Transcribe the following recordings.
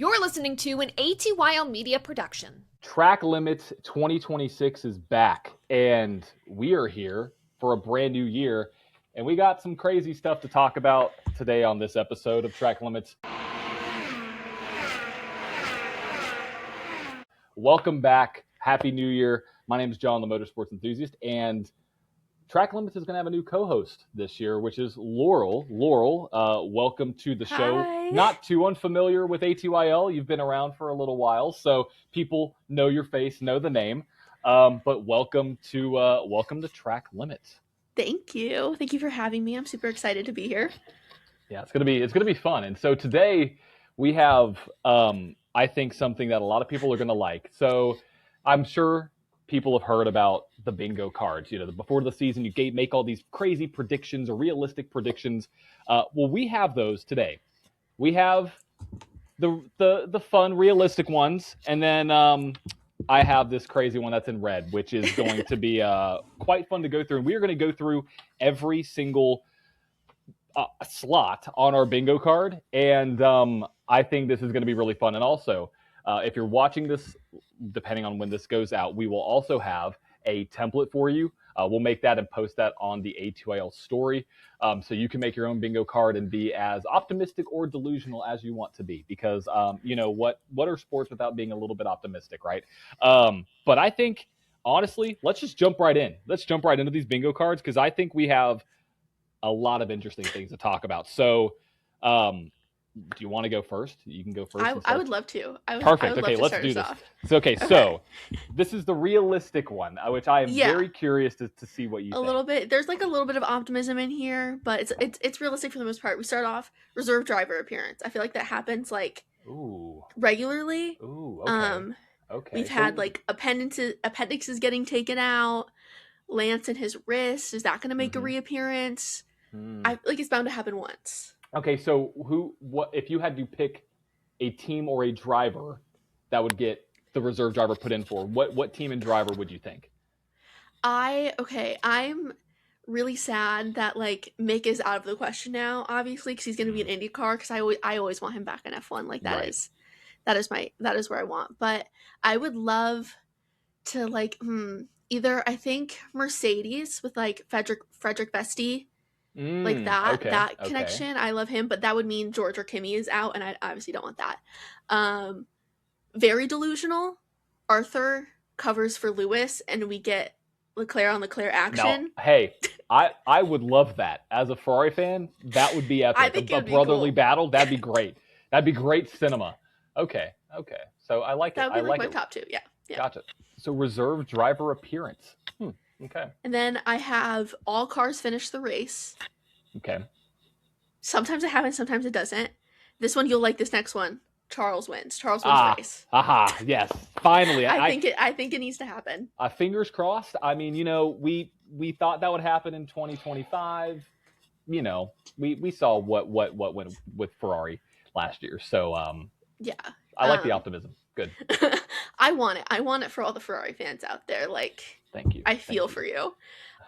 You're listening to an ATYL Media production. Track Limits 2026 is back, and we are here for a brand new year, and we got some crazy stuff to talk about today on this episode of Track Limits. Welcome back. Happy New Year. My name is John, the motorsports enthusiast, and Track Limits is going to have a new co-host this year, which is Laurel. Laurel, welcome to the show. Hi. Not too unfamiliar with ATYL. You've been around for a little while, so people know your face, know the name. But welcome to Track Limits. Thank you. Thank you for having me. I'm super excited to be here. Yeah, it's gonna be fun. And so today we have, I think, something that a lot of people are gonna like. So I'm sure people have heard about the bingo cards. You know, before the season, you make all these crazy predictions or realistic predictions. Well, we have those today. We have the fun, realistic ones, and then I have this crazy one that's in red, which is going to be quite fun to go through. And we are going to go through every single slot on our bingo card, and I think this is going to be really fun. And also, if you're watching this, depending on when this goes out, we will also have a template for you. We'll make that and post that on the A2IL story. So you can make your own bingo card and be as optimistic or delusional as you want to be. Because, you know, what are sports without being a little bit optimistic, right? But I think, honestly, let's just jump right in. Let's jump right into these bingo cards because I think we have a lot of interesting things to talk about. So, do you want to go first? You can go first. I would love to. Perfect. Okay, let's do this. Okay, so this is the realistic one, which I am very curious to see what you think. A little bit. There's like a little bit of optimism in here, but it's realistic for the most part. We start off reserve driver appearance. I feel like that happens like regularly. Ooh, okay. Okay. We've had like appendixes getting taken out. Lance and his wrist. Is that going to make a reappearance? I like it's bound to happen once. Okay, so what if you had to pick a team or a driver that would get the reserve driver put in for? What team and driver would you think? I'm really sad that like Mick is out of the question now, obviously, because he's going to be an IndyCar. Because I always want him back in F1. Like that is where I want. But I would love to like either I think Mercedes with like Frederick Vesti. Like that connection. I love him, but that would mean George or Kimi is out, and I obviously don't want that. Very delusional. Arthur covers for Lewis, and we get Leclerc on Leclerc action. Now, hey, I would love that. As a Ferrari fan, that would be epic. I think a brotherly battle, that'd be great. That'd be great cinema. Okay. So I like it. That would be like my it. top two. Yeah. Gotcha. So reserve driver appearance. Okay. And then I have all cars finish the race. Okay. Sometimes it happens, sometimes it doesn't. This one, you'll like this next one. Charles wins. Charles wins the race. Yes. Finally. I think it needs to happen. Fingers crossed. I mean, you know, we thought that would happen in 2025. You know, we saw what went with Ferrari last year. So yeah. I like the optimism. Good. I want it. I want it for all the Ferrari fans out there. Like, thank you. I feel for you.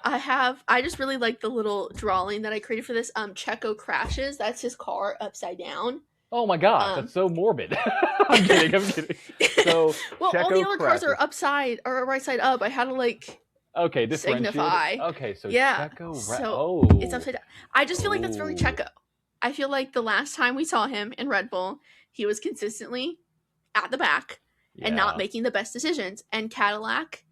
I just really like the little drawing that I created for this. Checo crashes. That's his car upside down. Oh my gosh, that's so morbid. I'm kidding. So well, Checo all the other crashes. cars are upside or right side up. I had to like signify. Okay, so yeah. Checo. It's upside down. I just feel like that's very Checo. I feel like the last time we saw him in Red Bull, he was consistently at the back and not making the best decisions. And Cadillac,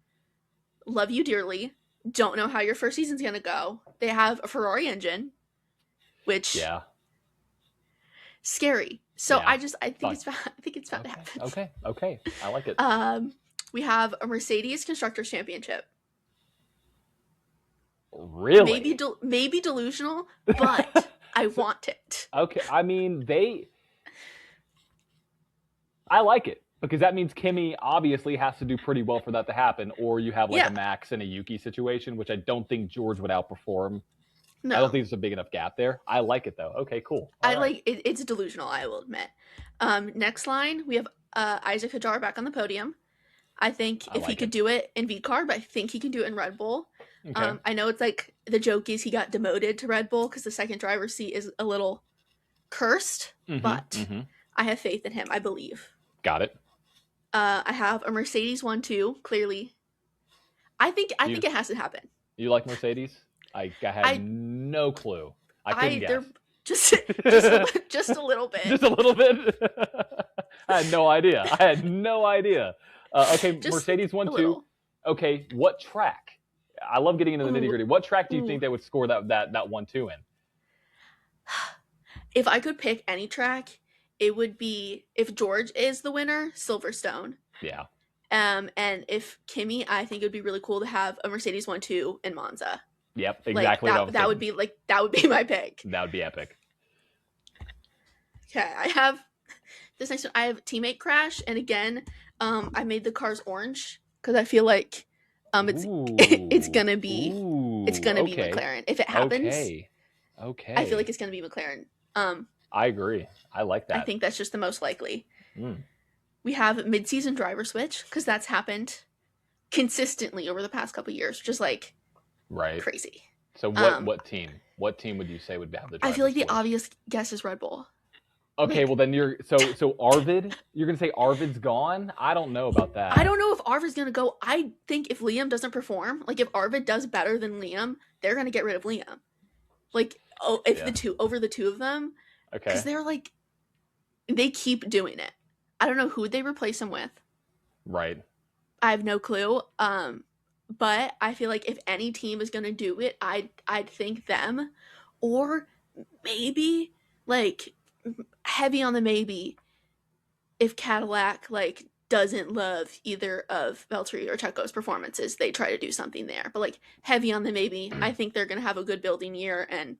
love you dearly. Don't know how your first season's gonna go. They have a Ferrari engine, which scary. So I think it's about to happen. Okay, I like it. We have a Mercedes Constructors Championship. Really? Maybe delusional, but I want it. Okay, I mean I like it. Because that means Kimi obviously has to do pretty well for that to happen, or you have like a Max and a Yuki situation, which I don't think George would outperform. No. I don't think there's a big enough gap there. I like it though. Okay, cool. Like it. It's delusional, I will admit. Next line, we have Isaac Hadjar back on the podium. I think if he could do it in VCAR, but I think he can do it in Red Bull. Okay. I know it's like the joke is he got demoted to Red Bull because the second driver's seat is a little cursed, but I have faith in him. I believe. Got it. I have a Mercedes 1-2. Clearly, I think it has to happen. You like Mercedes? I had no clue. I couldn't guess. They're just a little bit. Just a little bit. I had no idea. Okay, Just Mercedes a 1-2. little. Okay, what track? I love getting into the nitty gritty. What track do you think they would score that 1-2 in? If I could pick any track, it would be, if George is the winner, Silverstone. Yeah. And if Kimi, I think it would be really cool to have a Mercedes 1-2 in Monza. Yep, exactly. That would be my pick. That would be epic. Okay, I have this next one. I have teammate crash, and again, I made the cars orange because I feel like it's gonna be McLaren if it happens. Okay. I feel like it's gonna be McLaren. I agree. I like that. I think that's just the most likely. Mm. We have mid-season driver switch because that's happened consistently over the past couple of years, just like crazy. So what team? What team would you say would have the driver I feel like switch? the obvious guess is Red Bull. Okay, well then so Arvid, you're gonna say Arvid's gone? I don't know about that. I don't know if Arvid's gonna go. I think if Liam doesn't perform, like if Arvid does better than Liam, they're gonna get rid of Liam. Like, the two of them. Okay. Because they're like, they keep doing it. I don't know who they replace him with. Right. I have no clue. But I feel like if any team is gonna do it, I'd think them, or maybe like heavy on the maybe if Cadillac like doesn't love either of Valtteri or Checo's performances, they try to do something there. But like heavy on the maybe, I think they're gonna have a good building year and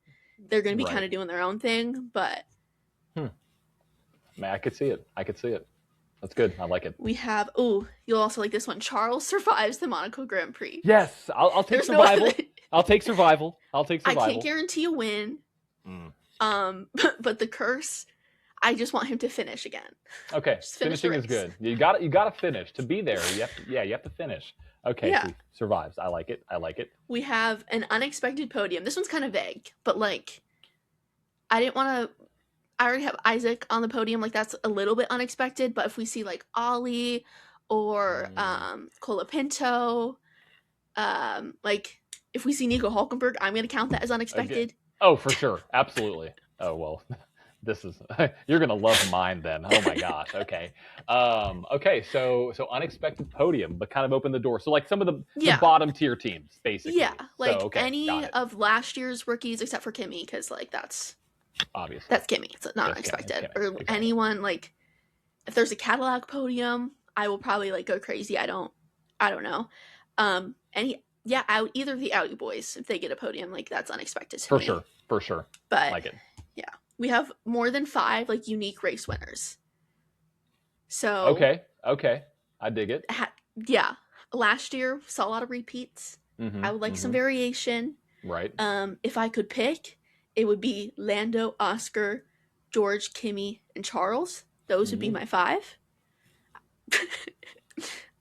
they're gonna be kind of doing their own thing. But Man, I could see it. That's good. I like it. we have you'll also like this one. Charles survives the Monaco Grand Prix. Yes, I'll take survival. I'll take survival. I can't guarantee a win. But the curse, I just want him to finish again. Okay, finishing is good. You got to finish to be there. You have to finish. Okay, Yeah. He survives. I like it. We have an unexpected podium. This one's kind of vague, but like, I already have Isaac on the podium. Like that's a little bit unexpected. But if we see like Ollie or Colapinto, like if we see Nico Hulkenberg, I'm gonna count that as unexpected. Okay. Oh, for sure, absolutely. Oh well, this is you're gonna love mine then. Oh my gosh. Okay. Okay. So unexpected podium, but kind of open the door. So like some of the bottom tier teams, basically. Yeah, like so, any of last year's rookies except for Kimi, because like that's obviously that's Kimi. It's not unexpected. Kimi, or exactly. anyone like if there's a Cadillac podium, I will probably like go crazy. I don't know. Either of the Audi boys, if they get a podium, like that's unexpected to me. For sure. But like it. Yeah, we have more than 5 like unique race winners. So okay, I dig it. Last year saw a lot of repeats. I would like some variation. Right. If I could pick, it would be Lando, Oscar, George, Kimi, and Charles. Those would be my 5.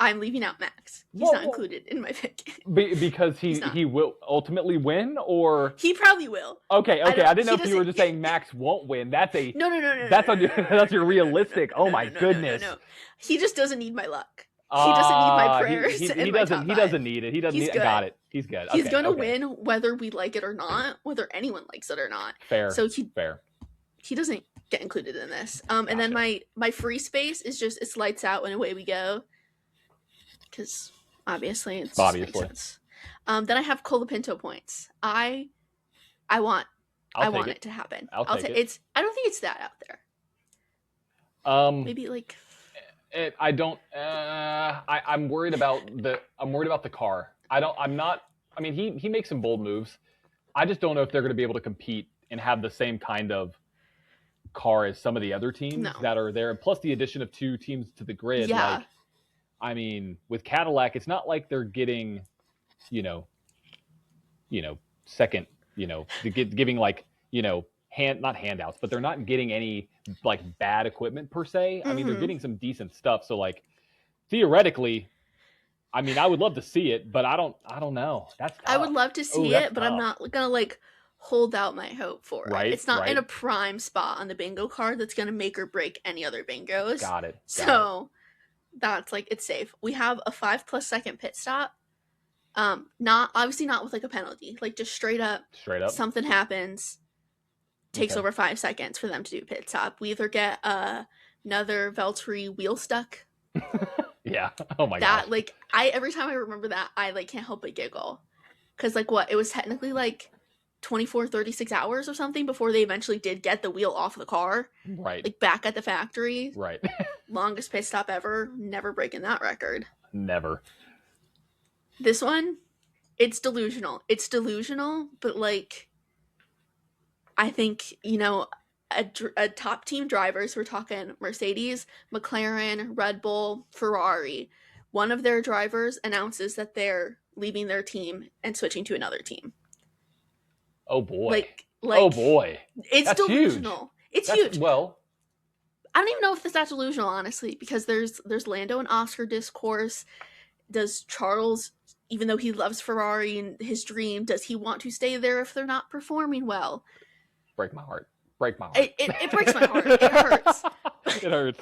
I'm leaving out Max. He's not included in my pick. Because he will ultimately win, or he probably will. Okay. I didn't know if you were just saying Max won't win. That's a no. That's your realistic. Oh my goodness. No. He just doesn't need my luck. He doesn't need my prayers. He doesn't need it. He doesn't need it. Got it. He's good. He's gonna win whether we like it or not, whether anyone likes it or not. Fair. So fair. He doesn't get included in this. And then my free space is just it's lights out and away we go. Because obviously it's makes sense. Then I have Colapinto points. I want it to happen. I'll take it. I don't think it's that out there. Maybe like I don't. I'm worried about the car. I mean, he makes some bold moves. I just don't know if they're going to be able to compete and have the same kind of car as some of the other teams that are there. Plus the addition of 2 teams to the grid. Yeah. Like, I mean, with Cadillac, it's not like they're getting, second, giving like, not handouts, but they're not getting any like bad equipment per se. I mean, they're getting some decent stuff. So like, theoretically, I mean, I would love to see it, but I don't know. That's tough. I would love to see it, but I'm not gonna like hold out my hope for it. Right, It's not right. in a prime spot on the bingo card that's going to make or break any other bingos. Got it. So that's like, it's safe. We have a 5+ second pit stop. Not obviously not with like a penalty, like just straight up something happens, takes over 5 seconds for them to do pit stop. We either get another Valtteri wheel stuck. Yeah. Oh my god. god. Like every time I remember that, I like can't help but giggle. Cause like it was technically like 36 hours or something before they eventually did get the wheel off the car. Right. Like back at the factory. Right. Longest pit stop ever. Never breaking that record. Never. This one, it's delusional. It's delusional, but like, I think, a top team drivers, we're talking Mercedes, McLaren, Red Bull, Ferrari. One of their drivers announces that they're leaving their team and switching to another team. Oh boy. Like oh boy. It's That's delusional. Huge. It's huge. Well, I don't even know if that's that delusional, honestly, because there's Lando and Oscar discourse. Does Charles, even though he loves Ferrari and his dream, does he want to stay there if they're not performing well? Break my heart. Break my heart. It breaks my heart. It hurts. It hurts.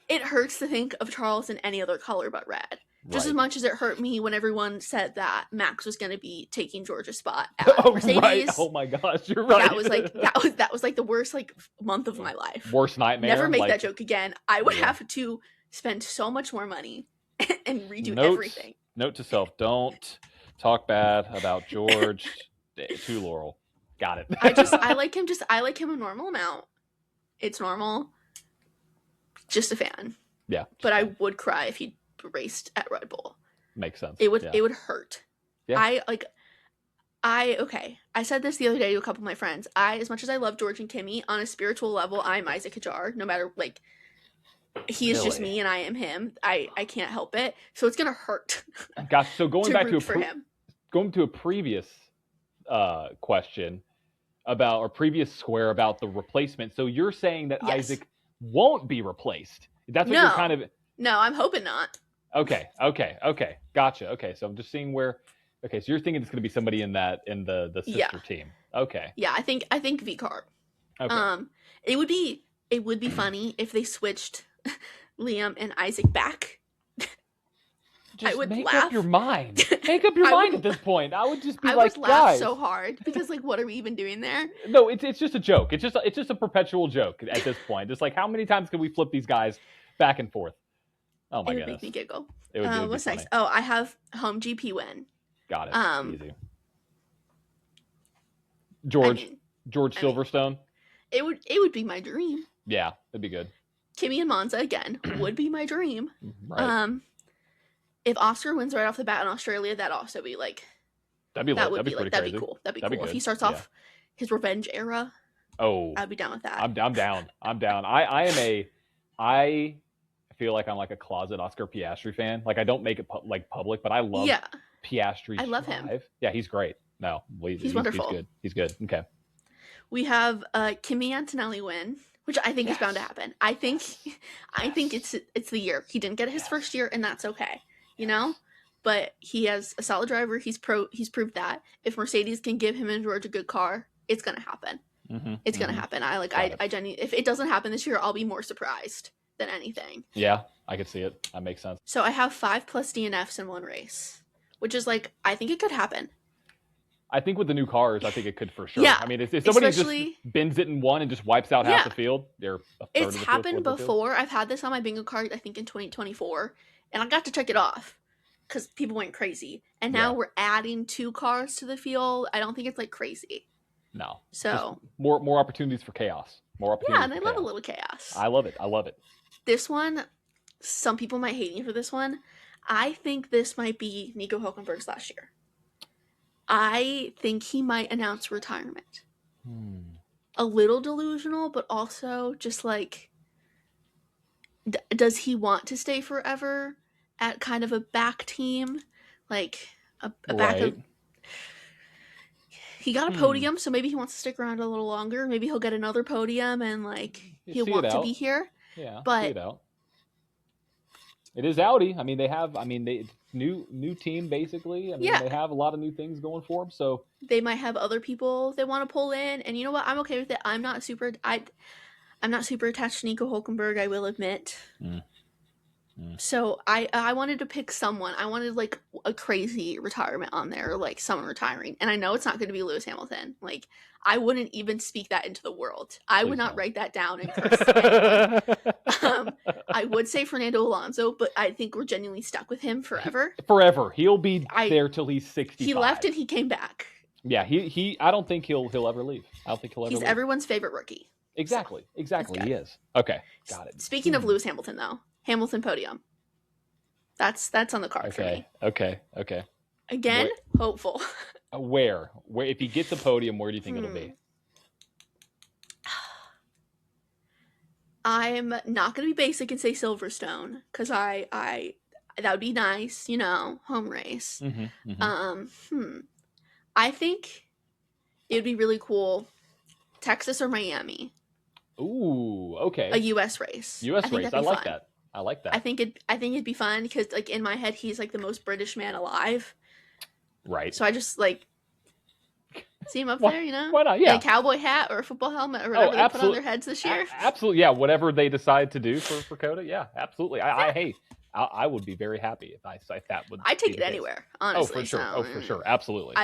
It hurts to think of Charles in any other color but red. Just as much as it hurt me when everyone said that Max was going to be taking George's spot at Mercedes. Right. Oh my gosh, you're right. That was like the worst like month of my life. Worst nightmare. Never make that joke again. I would have to spend so much more money and redo everything. Note to self: don't talk bad about George to Laurel. Got it. I like him a normal amount. It's normal. Just a fan. Yeah. But I would cry if he raced at Red Bull. Makes sense. It would hurt. Yeah. I said this the other day to a couple of my friends. As much as I love George and Kimi, on a spiritual level, I'm Isaac Hadjar. No matter like he is just me and I am him. I can't help it. So it's gonna hurt. Gosh, so going back to a previous question about or previous square about the replacement. So you're saying that Isaac won't be replaced. That's what you're kind of. No, I'm hoping not. Okay. Gotcha. Okay, so I'm just seeing where. Okay, so you're thinking it's going to be somebody in the sister team. Okay. Yeah, I think VCARB. Okay. It would be funny if they switched Liam and Isaac back. Just I would make laugh. Up your mind. Make up your mind at this point. I would just be I would laugh guys. so hard because like, what are we even doing there? No, it's just a joke. It's just a perpetual joke at this point. It's like, how many times can we flip these guys back and forth? Oh my goodness. It would make me giggle. It would what's be next? Oh, I have home GP win. Got it. Easy. George Silverstone. It would be my dream. Yeah, that'd be good. Kimi and Monza again would be my dream. Right. If Oscar wins right off the bat in Australia, that'd also be like that'd be cool. That'd be cool. If he starts off his revenge era. Oh, I'd be down with that. I'm down. I feel like I'm like a closet Oscar Piastri fan. Like I don't make it public, but I love Piastri's I love him. Yeah, he's great. No, he's wonderful. He's good. Okay. We have Kimi Antonelli win, which I think is bound to happen. I think it's the year. He didn't get his first year, and that's okay. But he has a solid driver. He's proved that. If Mercedes can give him and George a good car, it's gonna happen. It's gonna happen. I genuinely, if it doesn't happen this year, I'll be more surprised than anything. Yeah, I could see it. That makes sense. So I have 5+ DNFs in one race, which is like, I think it could happen. I think with the new cars, I think it could for sure. Yeah, I mean, if somebody just bends it in one and just wipes out half the field, they're it's happened before. I've had this on my bingo card, I think in 2024, and I got to check it off because people went crazy. And now we're adding 2 cars to the field. I don't think it's like crazy. No. So just more opportunities for chaos. More opportunities. Yeah, and I love a little chaos. I love it. This one, some people might hate me for this one. I think this might be Nico Hülkenberg's last year. I think he might announce retirement. A little delusional, but also just like, does he want to stay forever at kind of a back team? Like a back of... He got a podium, so maybe he wants to stick around a little longer. Maybe he'll get another podium and like he'll want to be here. Yeah, but see it out. It is Audi. I mean, they new team basically. I mean, Yeah. they have a lot of new things going for them. So They might have other people they want to pull in, and you know what? I'm okay with it. I'm not super attached to Nico Hulkenberg, I will admit. So I wanted to pick someone. I wanted like a crazy retirement on there, like someone retiring. And I know it's not going to be Lewis Hamilton. Like, I wouldn't even speak that into the world. I would not write that down and curse anyone. I would say Fernando Alonso, but I think we're genuinely stuck with him forever. Forever. He'll be there till he's 65. He left and he came back. Yeah, he I don't think he'll ever leave. I don't think he'll ever leave. He's everyone's favorite rookie. Exactly. He is. Okay, got it. Speaking of Lewis Hamilton, though, Hamilton podium. That's on the card for me. Okay. Again, hopeful. Where if he gets a podium, where do you think it'll be? I'm not gonna be basic and say Silverstone because I that would be nice, home race. I think it would be really cool, Texas or Miami. Ooh, okay. A U.S. race. U.S. race. I like that. I think it'd be fun because, like, in my head, he's like the most British man alive. Right. So I just like see him up there, Why not? Yeah. In a cowboy hat or a football helmet or whatever they put on their heads this year. Absolutely, yeah. Whatever they decide to do for Coda, yeah, absolutely. I would be very happy if that would. I'd take it anywhere, honestly. Oh, for sure. For sure. Absolutely.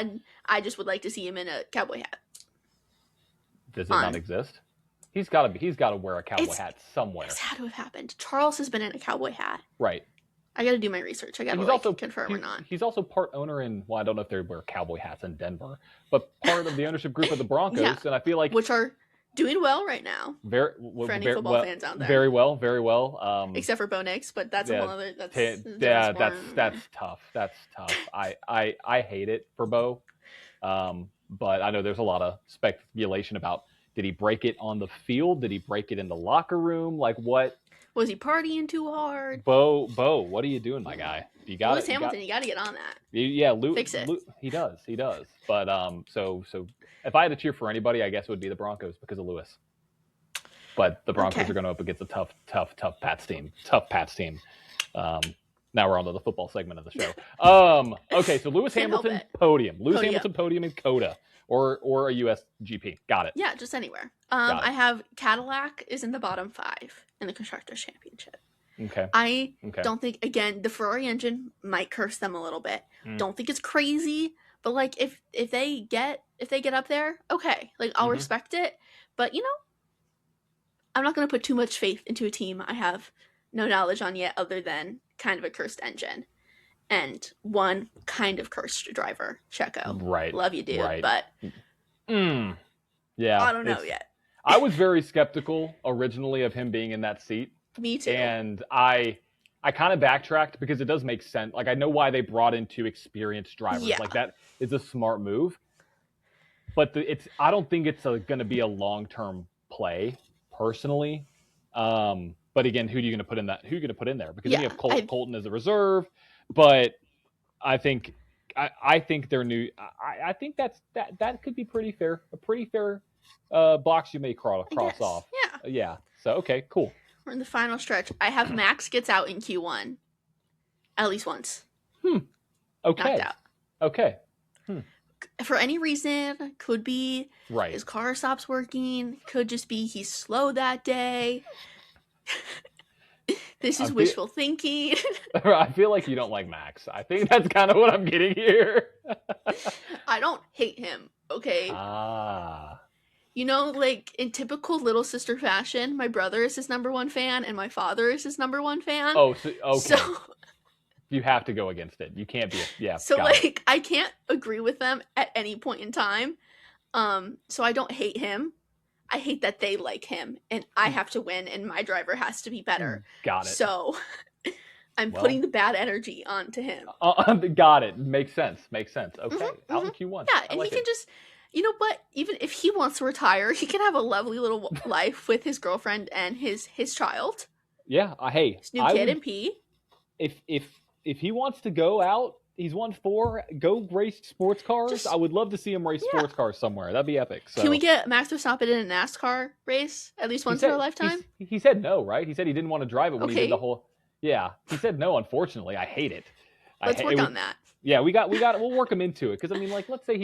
I just would like to see him in a cowboy hat. Does it not exist? He's got to wear a cowboy hat somewhere. It's had to have happened. Charles has been in a cowboy hat. Right. I got to do my research. I got to confirm or not. He's also part owner in. Well, I don't know if they wear cowboy hats in Denver, but part of the ownership group of the Broncos, Yeah. and I feel like which are doing well right now. For any football fans out there. Very well. Except for Bo Nix, but that's a whole other. That's tough. That's tough. I hate it for Bo, but I know there's a lot of speculation about. Did he break it on the field? Did he break it in the locker room? Like what? Was he partying too hard? Bo, what are you doing, my guy? You got Lewis Hamilton, you got to get on that. Yeah, Fix it. He does. But so if I had to cheer for anybody, I guess it would be the Broncos because of Lewis. But the Broncos are going up against a tough Pats team. Now we're on to the football segment of the show. Okay, so Lewis Hamilton podium. Hamilton podium in Coda. Or a US GP. Got it. Yeah, just anywhere. I have Cadillac is in the bottom 5 in the Constructors Championship. Okay. I don't think, again, the Ferrari engine might curse them a little bit. Don't think it's crazy, but like if they get up there, okay, like I'll respect it. But I'm not going to put too much faith into a team I have no knowledge on yet, other than kind of a cursed engine. And one kind of cursed driver, Checo. Right. Love you, dude. Right. But yeah, I don't know yet. I was very skeptical originally of him being in that seat. Me too. And I kind of backtracked because it does make sense. Like I know why they brought in 2 experienced drivers. Yeah. Like that is a smart move. But I don't think it's going to be a long-term play personally. But again, who are you going to put in that? Who are you going to put in there? Because you have Colton as a reserve. But I think they're new. I think that could be pretty fair. A pretty fair box you may cross off. Yeah. Yeah. So okay, cool. We're in the final stretch. I have Max gets out in Q1, at least once. Okay. Knocked out. Okay. For any reason, could be his car stops working. Could just be he's slow that day. This is wishful thinking. I feel like you don't like Max. I think that's kind of what I'm getting here. I don't hate him, okay? Like in typical little sister fashion, my brother is his number 1 fan and my father is his number 1 fan. Oh, so, okay. So you have to go against it. You can't be So like I can't agree with them at any point in time. So I don't hate him. I hate that they like him, and I have to win, and my driver has to be better. Got it. So I'm putting the bad energy onto him. Got it. Makes sense. Okay. Out in Q1. Yeah, and he can just, but even if he wants to retire, he can have a lovely little life with his girlfriend and his child. Yeah. Hey. His new kid and P. If he wants to go out, he's won 4. Go race sports cars. I would love to see him race sports cars somewhere. That'd be epic. So. Can we get Max Verstappen in a NASCAR race at least once in a lifetime? He said no, right? He said he didn't want to drive it when he did the whole. Yeah, he said no. Unfortunately, I hate it. Let's work on that. Yeah, we'll work him into it because I mean, like, let's say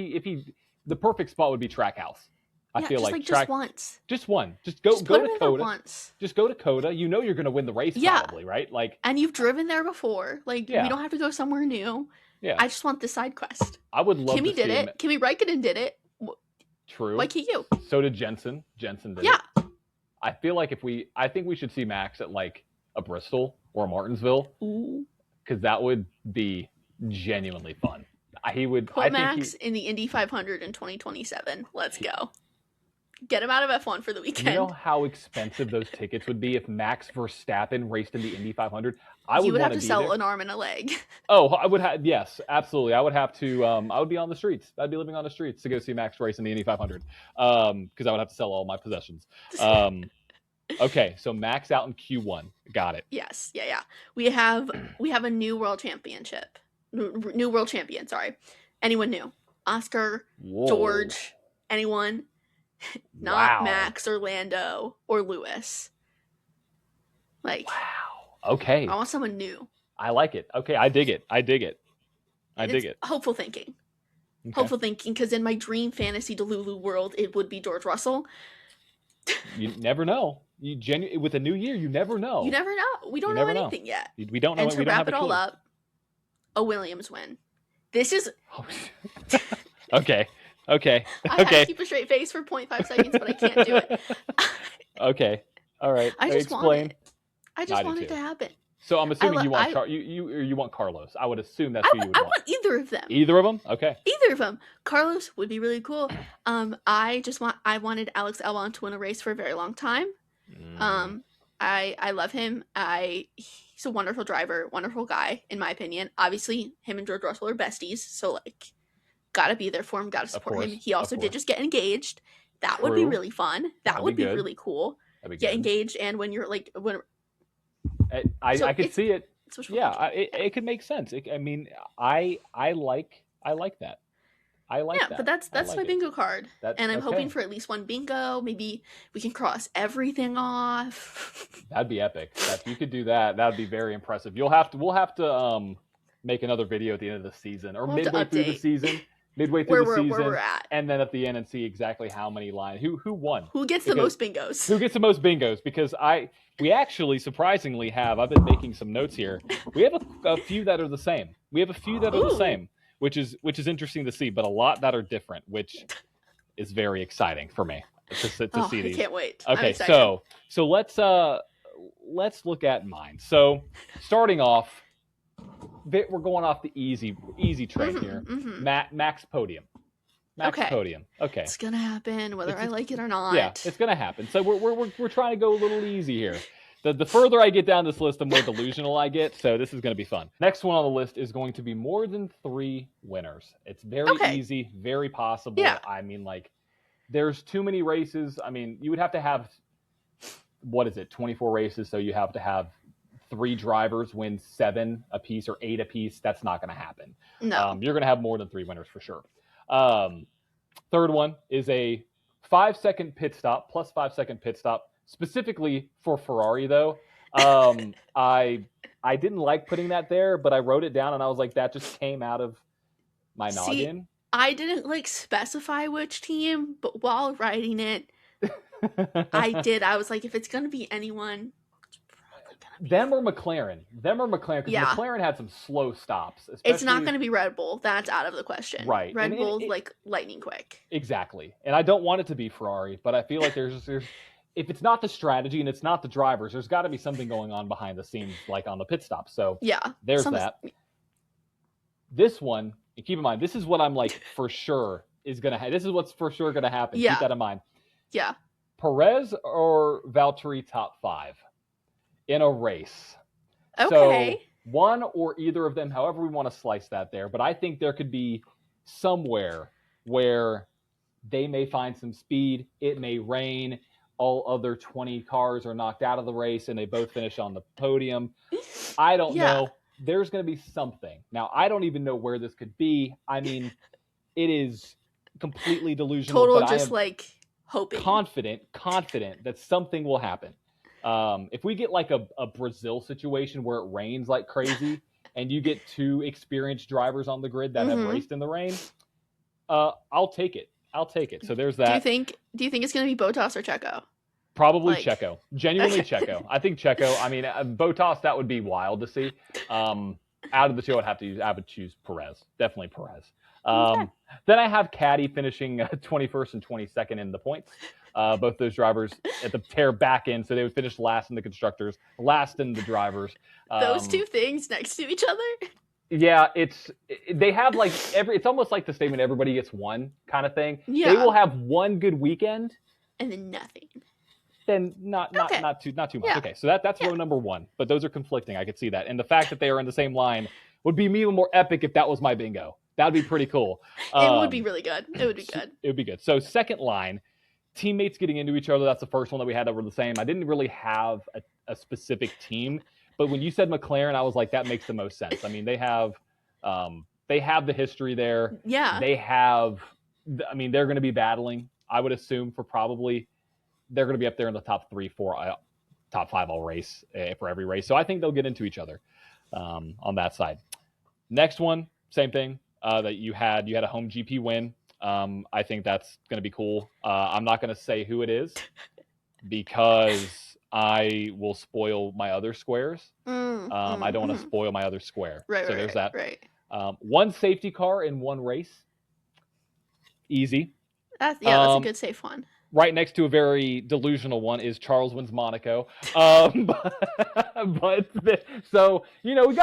the perfect spot would be Trackhouse. I feel just like just once. Just one. Just go to Coda once. Just go to Coda. You know you're going to win the race probably, right? Like, and you've driven there before. Like, we don't have to go somewhere new. Yeah. I just want this side quest. I would love Kimi to see did it. Kimi Räikkönen did it. True. Why can't you? So did Jensen. Jensen did it. I feel like I think we should see Max at like a Bristol or a Martinsville. Ooh. Because that would be genuinely fun. He would put Max in the Indy 500 in 2027. Let's go. Get him out of F1 for the weekend. You know how expensive those tickets would be if Max Verstappen raced in the Indy 500? You would have to sell an arm and a leg. Oh, I would have. Yes, absolutely. I would have to. I would be on the streets. I'd be living on the streets to go see Max race in the Indy 500. Because I would have to sell all my possessions. Okay, so Max out in Q1. Got it. Yes. Yeah. We have a new world championship. New world champion. Sorry. Anyone new? Oscar, George, anyone? Not Max or Lando or Lewis. Like, wow. Okay. I want someone new. I like it. Okay, I dig it. I dig it. Hopeful thinking. Okay. Hopeful thinking, because in my dream fantasy Delulu world, it would be George Russell. You never know. With a new year, you never know. You never know. We don't know anything yet. We don't know. And to wrap it all up, a Williams win. This is okay. I have to keep a straight face for 0.5 seconds, but I can't do it. Okay. All right. I just want it to happen. So I'm assuming you want Carlos. I would assume that's who you would want. I want either of them. Either of them? Okay. Either of them. Carlos would be really cool. I wanted Alex Albon to win a race for a very long time. I love him. He's a wonderful driver, wonderful guy, in my opinion. Obviously, him and George Russell are besties, so like, gotta be there for him, gotta support him. He also did just get engaged. That would be really fun. That would be really cool. Get engaged, and when you're like, I could see it. Yeah, it could make sense. I like that. I like that. But that's my bingo card. And I'm hoping for at least one bingo. Maybe we can cross everything off. That'd be epic. If you could do that, that'd be very impressive. We'll have to make another video at the end of the season or midway through the season. Midway through the season, where we're at. And then at the end and see exactly how many lines. Who won? Who gets the most bingos? Who gets the most bingos? Because we actually surprisingly have. I've been making some notes here. We have a few that are the same. Which is interesting to see, but a lot that are different, which is very exciting for me to see these. I can't wait. Okay, so let's look at mine. So starting off, we're going off the easy train here. Mm-hmm. Max podium. Podium. Okay. It's gonna happen, whether I like it or not. Yeah, it's gonna happen. So we're trying to go a little easy here. The further I get down this list, the more delusional I get. So this is going to be fun. Next one on the list is going to be more than 3 winners. It's very easy, very possible. Yeah. I mean, like, there's too many races. I mean, you would have to have, 24 races. So you have to have 3 drivers win 7 apiece or 8 apiece. That's not going to happen. No. You're going to have more than 3 winners for sure. Third one is a 5-second pit stop plus 5-second pit stop. Specifically for Ferrari, though, I didn't like putting that there, but I wrote it down and I was like, that just came out of my noggin. I didn't like specify which team, but while writing it, I did. I was like, if it's gonna be anyone, it's probably gonna be them or McLaren. Because McLaren had some slow stops. It's not gonna be Red Bull. That's out of the question. Right. Red Bull's like lightning quick. Exactly. And I don't want it to be Ferrari, but I feel like there's if it's not the strategy and it's not the drivers, there's got to be something going on behind the scenes, like on the pit stop. So there's that. This one, and keep in mind, this is what I'm like for sure is going to this is what's for sure going to happen. Yeah. Keep that in mind. Yeah. Perez or Valtteri top 5 in a race. Okay. So one or either of them, however we want to slice that there. But I think there could be somewhere where they may find some speed. It may rain. All other 20 cars are knocked out of the race and they both finish on the podium. I don't know. There's going to be something. Now, I don't even know where this could be. I mean, it is completely delusional. Total, but just like hoping. Confident that something will happen. If we get like a Brazil situation where it rains like crazy and you get 2 experienced drivers on the grid that have raced in the rain, I'll take it. So there's that. Do you think it's going to be Bottas or Checo? Probably Checo. Genuinely Checo. I think Checo. I mean, Bottas, that would be wild to see. Out of the two, I would choose Perez. Definitely Perez. Then I have Caddy finishing 21st and 22nd in the points. Both those drivers at the pair back end, so they would finish last in the constructors, last in the drivers. Those 2 things next to each other? Yeah, they have like it's almost like the statement everybody gets one kind of thing. Yeah. They will have one good weekend and then nothing. Then not too much. Yeah. Okay, so that's row number 1. But those are conflicting. I could see that. And the fact that they are in the same line would be even more epic if that was my bingo. That'd be pretty cool. It would be really good. It would be good. It would be good. So second line, teammates getting into each other. That's the first one that we had that were the same. I didn't really have a specific team, but when you said McLaren, I was like, that makes the most sense. I mean, they have the history there. Yeah. They have. I mean, they're going to be battling. I would assume they're going to be up there in the top 3, 4, top 5 all race for every race. So I think they'll get into each other on that side. Next one, same thing that you had a home GP win. I think that's going to be cool. I'm not going to say who it is because I will spoil my other squares. I don't want to spoil my other square. There's that. Right. 1 safety car in 1 race. Easy. That's a good safe one. Right next to a very delusional one is Charles wins Monaco. So, we got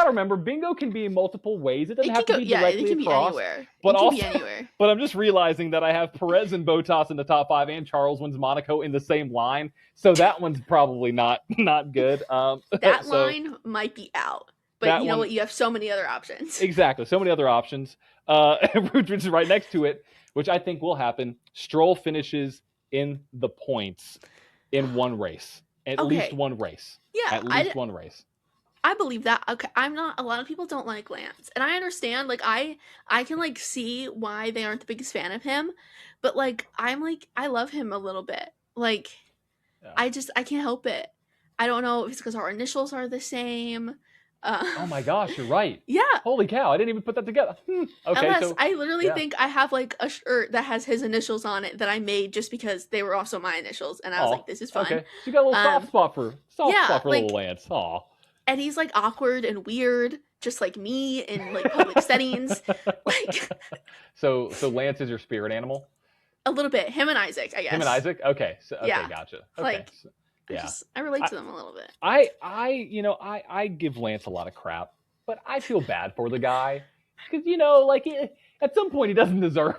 to remember, bingo can be in multiple ways. It doesn't have to be directly across. Anywhere. But it can be anywhere. But I'm just realizing that I have Perez and Bottas in the top 5 and Charles wins Monaco in the same line. So that one's probably not good. That line might be out. But you know what? You have so many other options. Exactly. So many other options. Which is right next to it, which I think will happen. Stroll finishes in the points in 1 race. At least 1 race. Yeah. At least 1 race. I believe that. Okay, a lot of people don't like Lance. And I understand, like, I can, like, see why they aren't the biggest fan of him. But, like, I love him a little bit. Like, yeah. I can't help it. I don't know if it's because our initials are the same. Oh my gosh, you're right. Yeah. Holy cow, I didn't even put that together. Okay, Unless I literally think I have like a shirt that has his initials on it that I made just because they were also my initials, and I was like, this is fun. Okay, so you got a little soft spot for like, little Lance. Aw. And he's like awkward and weird, just like me in like public settings. Like. So Lance is your spirit animal? A little bit. Him and Isaac, I guess. Him and Isaac? Okay. Gotcha. Okay. Like, I relate to them a little bit. I give Lance a lot of crap, but I feel bad for the guy because at some point he doesn't deserve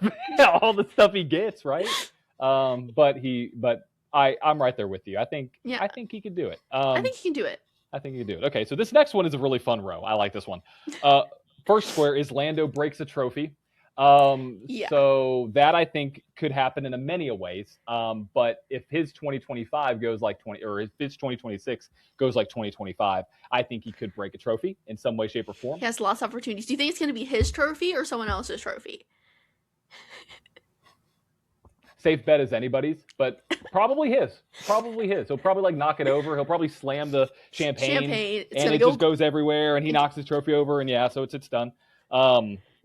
all the stuff he gets, right? I'm right there with you. I think he could do it. I think he can do it. Okay, so this next one is a really fun row. I like this one. First square is Lando breaks a trophy. So that I think could happen in many ways. But if his 2025 goes like or if his 2026 goes like 2025, I think he could break a trophy in some way, shape, or form. He has lots of opportunities. Do you think it's going to be his trophy or someone else's trophy? Safe bet as anybody's, but probably his. He'll probably like knock it over. He'll probably slam the champagne and it just goes everywhere, and he knocks his trophy over, and so it's done.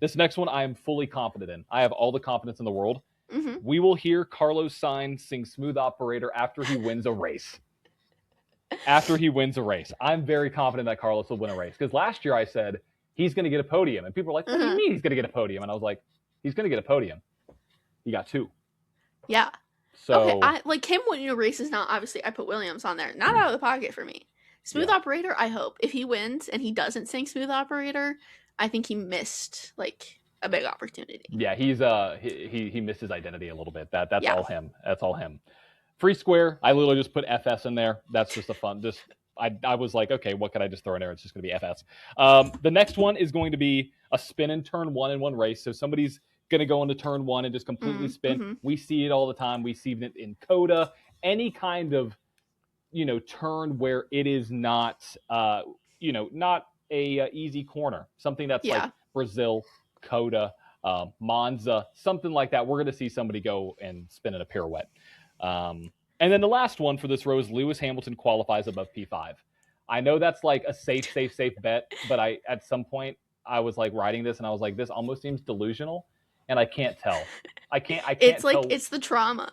This next one I am fully confident in. I have all the confidence in the world. Mm-hmm. We will hear Carlos Sainz sing Smooth Operator after he wins a race. I'm very confident that Carlos will win a race. Because last year I said, he's going to get a podium. And people were like, what do you mean he's going to get a podium? And I was like, he's going to get a podium. He got 2. Yeah. So, okay, him winning a race is not, obviously, I put Williams on there. Not out of the pocket for me. Smooth Operator, I hope. If he wins and he doesn't sing Smooth Operator, I think he missed like a big opportunity. Yeah, he's he missed his identity a little bit. That's all him. That's all him. Free square, I literally just put FS in there. That's just a fun. I was like, okay, what could I just throw in there? It's just going to be FS. The next one is going to be a spin in turn 1 in 1 race. So somebody's going to go into turn 1 and just completely spin. Mm-hmm. We see it all the time. We see it in Coda. Any kind of turn where it is not not a easy corner, something that's like Brazil, Coda, Monza, something like that. We're going to see somebody go and spin in a pirouette. And And then the last one for this row is Lewis Hamilton qualifies above P5. I know that's like a safe bet, but at some point I was like writing this and I was like, this almost seems delusional, and I can't tell. I can't It's like tell. it's the trauma.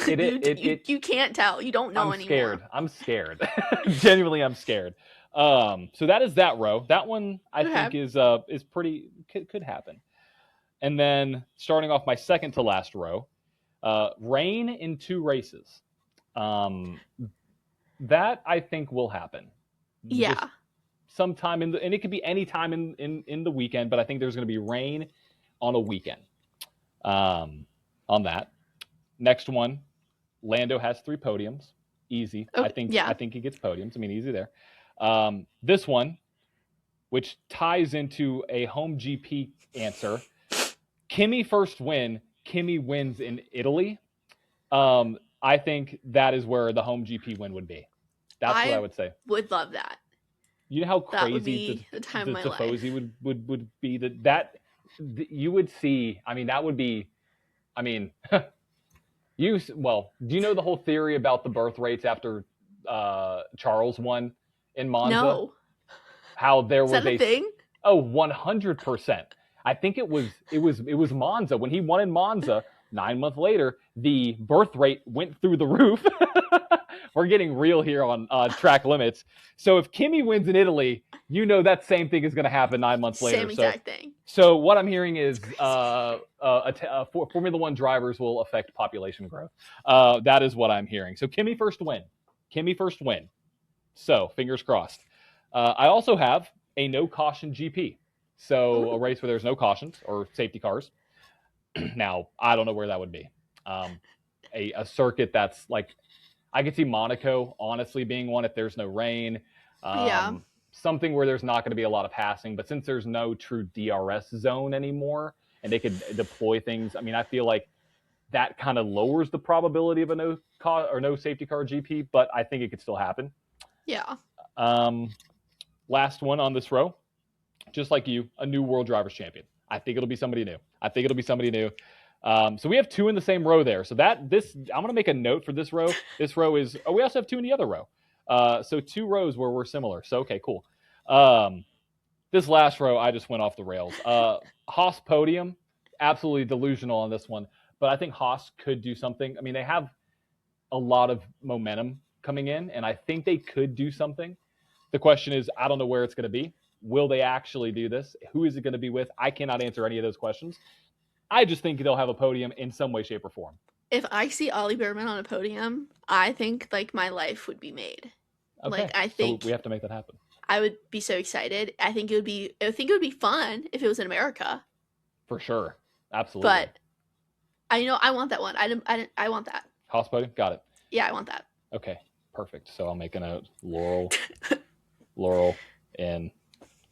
You can't tell. You don't know anymore. I'm scared. Genuinely, I'm scared. So that is that row. That one I think is pretty could happen. And then starting off my second to last row, rain in 2 races. That I think will happen. Yeah. Just sometime and it could be any time in the weekend, but I think there's going to be rain on a weekend. On that. Next one, Lando has 3 podiums. Easy. Okay, I think he gets podiums. I mean, easy there. This one, which ties into a home GP answer, Kimi first win. Kimi wins in Italy. I think that is where the home GP win would be. That's what I would say. Would love that. You know how crazy that would be the time of my life. Tifosi would be that you would see. I mean, that would be. I mean, do you know the whole theory about the birth rates after Charles won in Monza? No. How there was a thing? Oh, 100%. I think it was Monza when he won in Monza. 9 months later, the birth rate went through the roof. We're getting real here on track limits. So if Kimi wins in Italy, you know that same thing is going to happen 9 months later. Same exact thing. So what I'm hearing is Formula One drivers will affect population growth. That is what I'm hearing. So Kimi first win. So fingers crossed. I also have a no caution GP. So a race where there's no cautions or safety cars. Now, I don't know where that would be. A circuit that's like, I could see Monaco honestly being one if there's no rain. Something where there's not going to be a lot of passing. But since there's no true DRS zone anymore and they could deploy things, I mean, I feel like that kind of lowers the probability of a no safety car GP, but I think it could still happen. Yeah. Last one on this row, just like you, a new World Drivers Champion. I think it'll be somebody new. So we have 2 in the same row there. So I'm going to make a note for this row. This row is, we also have 2 in the other row. So 2 rows where we're similar. So, okay, cool. This last row, I just went off the rails. Haas podium, absolutely delusional on this one. But I think Haas could do something. I mean, they have a lot of momentum coming in, and I think they could do something. The question is, I don't know where it's going to be. Will they actually do this? Who is it going to be with? I cannot answer any of those questions. I just think they'll have a podium in some way, shape, or form. If I see Ollie Behrman on a podium, I think like my life would be made. Okay. Like I think so we have to make that happen. I would be so excited. I think it would be fun if it was in America. For sure. Absolutely. But I want that one. I want that. Haas podium? Got it. Yeah, I want that. Okay. Perfect. So I'll make a note. Laurel in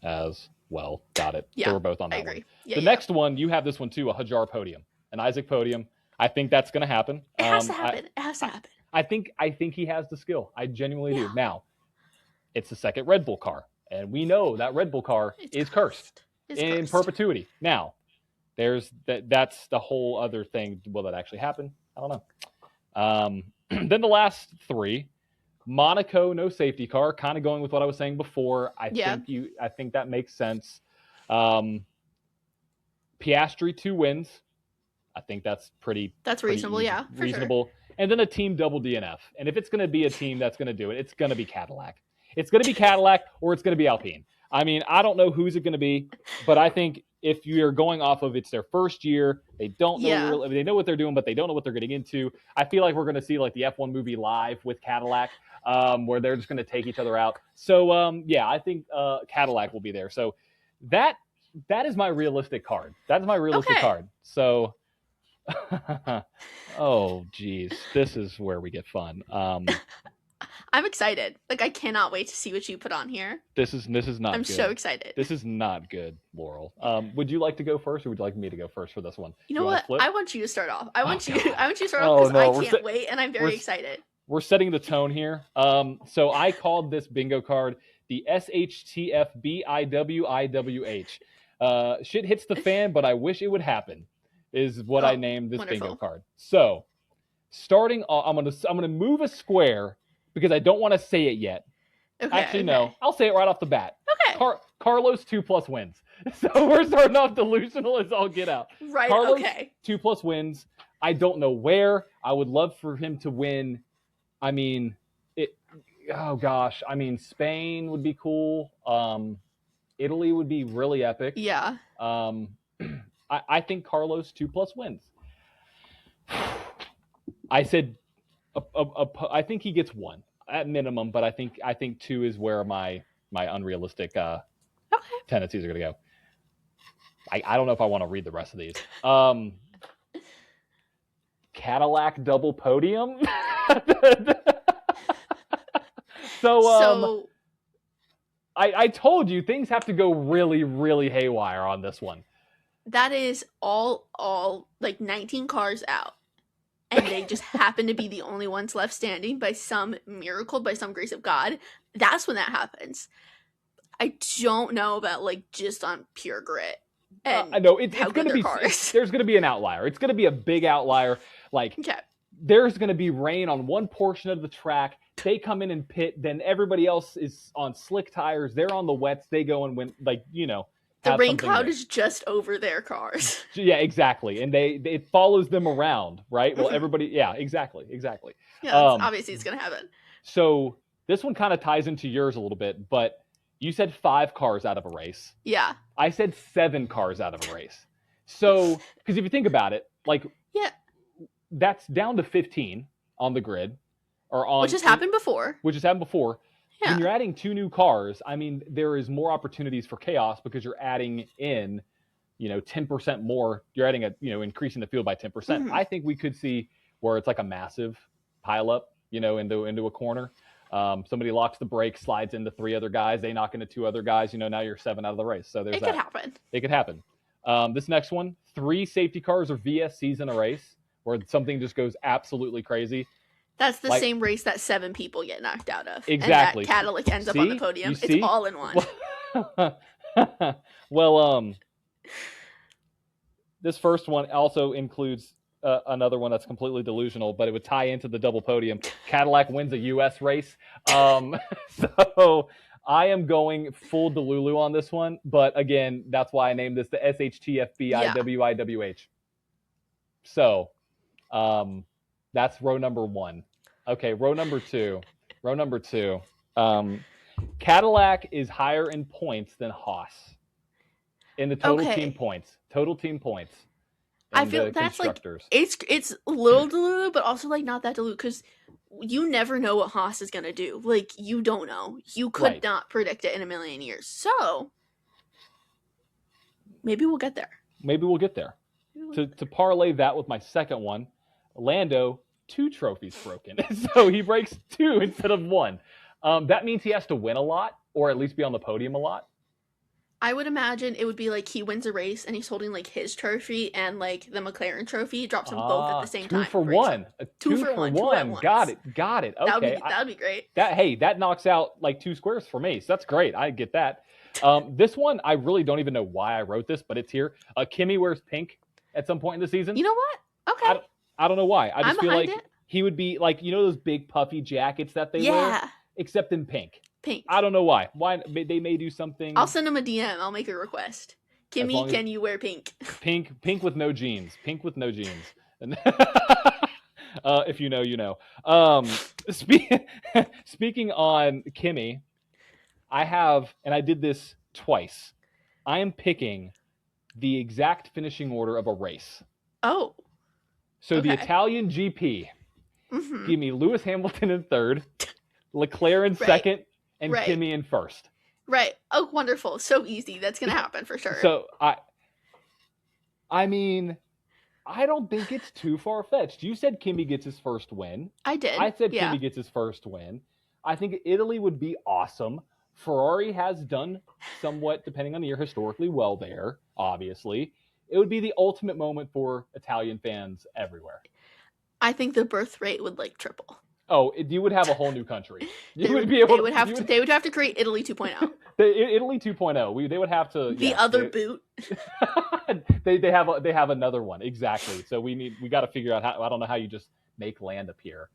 as well. Got it. Yeah, so we're both on that I agree. one. Yeah, the next one, you have this one too, a Hajar podium, an Isaac podium. I think that's going to happen. It has to happen. It has to happen. I think he has the skill. I genuinely do. Now, it's the second Red Bull car, and we know that Red Bull car is cursed in perpetuity. Now, there's that's the whole other thing. Will that actually happen? I don't know. Then the last 3. Monaco, no safety car, kind of going with what I was saying before. I think that makes sense. Piastri 2 wins. I think that's reasonable, pretty yeah. Reasonable. Sure. And then a team double DNF. And if it's going to be a team that's going to do it, it's going to be Cadillac. It's going to be Cadillac or it's going to be Alpine. I mean, I don't know who's it going to be, but I think if you're going off of it's their first year, they don't know they know what they're doing, but they don't know what they're getting into. I feel like we're going to see like the F1 movie live with Cadillac, where they're just going to take each other out. So I think Cadillac will be there. So that is my realistic card. That is my realistic card. So, oh geez, this is where we get fun. I'm excited. Like I cannot wait to see what you put on here. This is not. I'm good. so excited. This is not good, Laurel. Would you like to go first, or would you like me to go first for this one? You know what? I want you to start off. I want you to start off because I can't wait, and I'm very excited. We're setting the tone here. So I called this bingo card the SHTFBIWIWH. Shit hits the fan, but I wish it would happen. Is what I named this bingo card. So Starting, I'm gonna move a square because I don't want to say it yet. Okay. Actually, no, I'll say it right off the bat. Okay. Carlos 2+ wins. So we're starting off delusional as all get out. Right. Carlos Okay. 2+ wins. I don't know where. I would love for him to win. I mean, oh gosh. I mean, Spain would be cool. Italy would be really epic. Yeah. I think Carlos 2+ wins. I said, I think he gets 1 at minimum, but I think 2 is where my unrealistic tendencies are going to go. I don't know if I want to read the rest of these. Cadillac double podium. So I told you things have to go really, really haywire on this one. That is all like 19 cars out. And they just happen to be the only ones left standing by some miracle, by some grace of God. That's when that happens. I don't know about like just on pure grit. And I know it's going to be. There's going to be an outlier. It's going to be a big outlier. Like there's going to be rain on one portion of the track. They come in and pit. Then everybody else is on slick tires. They're on the wets. They go and win. Like the rain cloud is just over their cars. Yeah, exactly. And it follows them around, right? Well, everybody. Yeah, exactly. Yeah, obviously it's going to happen. So this one kind of ties into yours a little bit, but you said 5 cars out of a race. Yeah. I said 7 cars out of a race. So, because if you think about it, like, that's down to 15 on the grid, which has happened before. Yeah. When you're adding 2 new cars, I mean, there is more opportunities for chaos because you're adding in, 10% more. You're adding increasing the field by 10%. Mm-hmm. I think we could see where it's like a massive pileup, into a corner. Somebody locks the brake, slides into 3 other guys. They knock into 2 other guys. Now you're 7 out of the race. So there's that. It could happen. This next one, 3 safety cars or VSCs in a race where something just goes absolutely crazy. That's the same race that 7 people get knocked out of. Exactly. And that Cadillac ends up on the podium. It's all in one. Well, this first one also includes another one that's completely delusional, but it would tie into the double podium. Cadillac wins a U.S. race. So I am going full Delulu on this one. But again, that's why I named this the SHTFBIWIWH. So that's row number 1. Okay, row number 2. Cadillac is higher in points than Haas in the total team points. I feel that's like it's a little dilute, but also like not that dilute because you never know what Haas is gonna do. Like you don't know. You could not predict it in a million years. So maybe we'll get there. To parlay that with my second one, Lando, 2 trophies broken. So he breaks 2 instead of 1. That means he has to win a lot or at least be on the podium a lot. I would imagine it would be like he wins a race and he's holding like his trophy and like the McLaren trophy. He drops them both at the same time. 2 for 1. 2 for 1. Got it. Okay. That would be great. That knocks out like 2 squares for me. So that's great. I get that. This one, I really don't even know why I wrote this, but it's here. Kimi wears pink at some point in the season. You know what? Okay. I don't know why. I just feel like it. He would be like, those big puffy jackets that they wear, except in pink. Pink. I don't know why. Why they may do something. I'll send him a DM. I'll make a request. Kimi, can you wear pink? Pink with no jeans. Pink with no jeans. If you know, you know. Speaking on Kimi, I did this twice. I am picking the exact finishing order of a race. Oh. So the Italian GP, give me Lewis Hamilton in 3rd, Leclerc in 2nd, and Kimi in 1st. Right. Oh, wonderful. So easy. That's going to happen for sure. So, I mean, I don't think it's too far-fetched. You said Kimi gets his first win. I did. I said Kimi gets his first win. I think Italy would be awesome. Ferrari has done somewhat, depending on the year, historically well there, obviously. It would be the ultimate moment for Italian fans everywhere. I think the birth rate would triple. Oh, you would have a whole new country. They would have to create Italy 2.0. Italy 2.0. They would have to. The other boot. They have another one exactly. So we got to figure out how. I don't know how you just make land appear?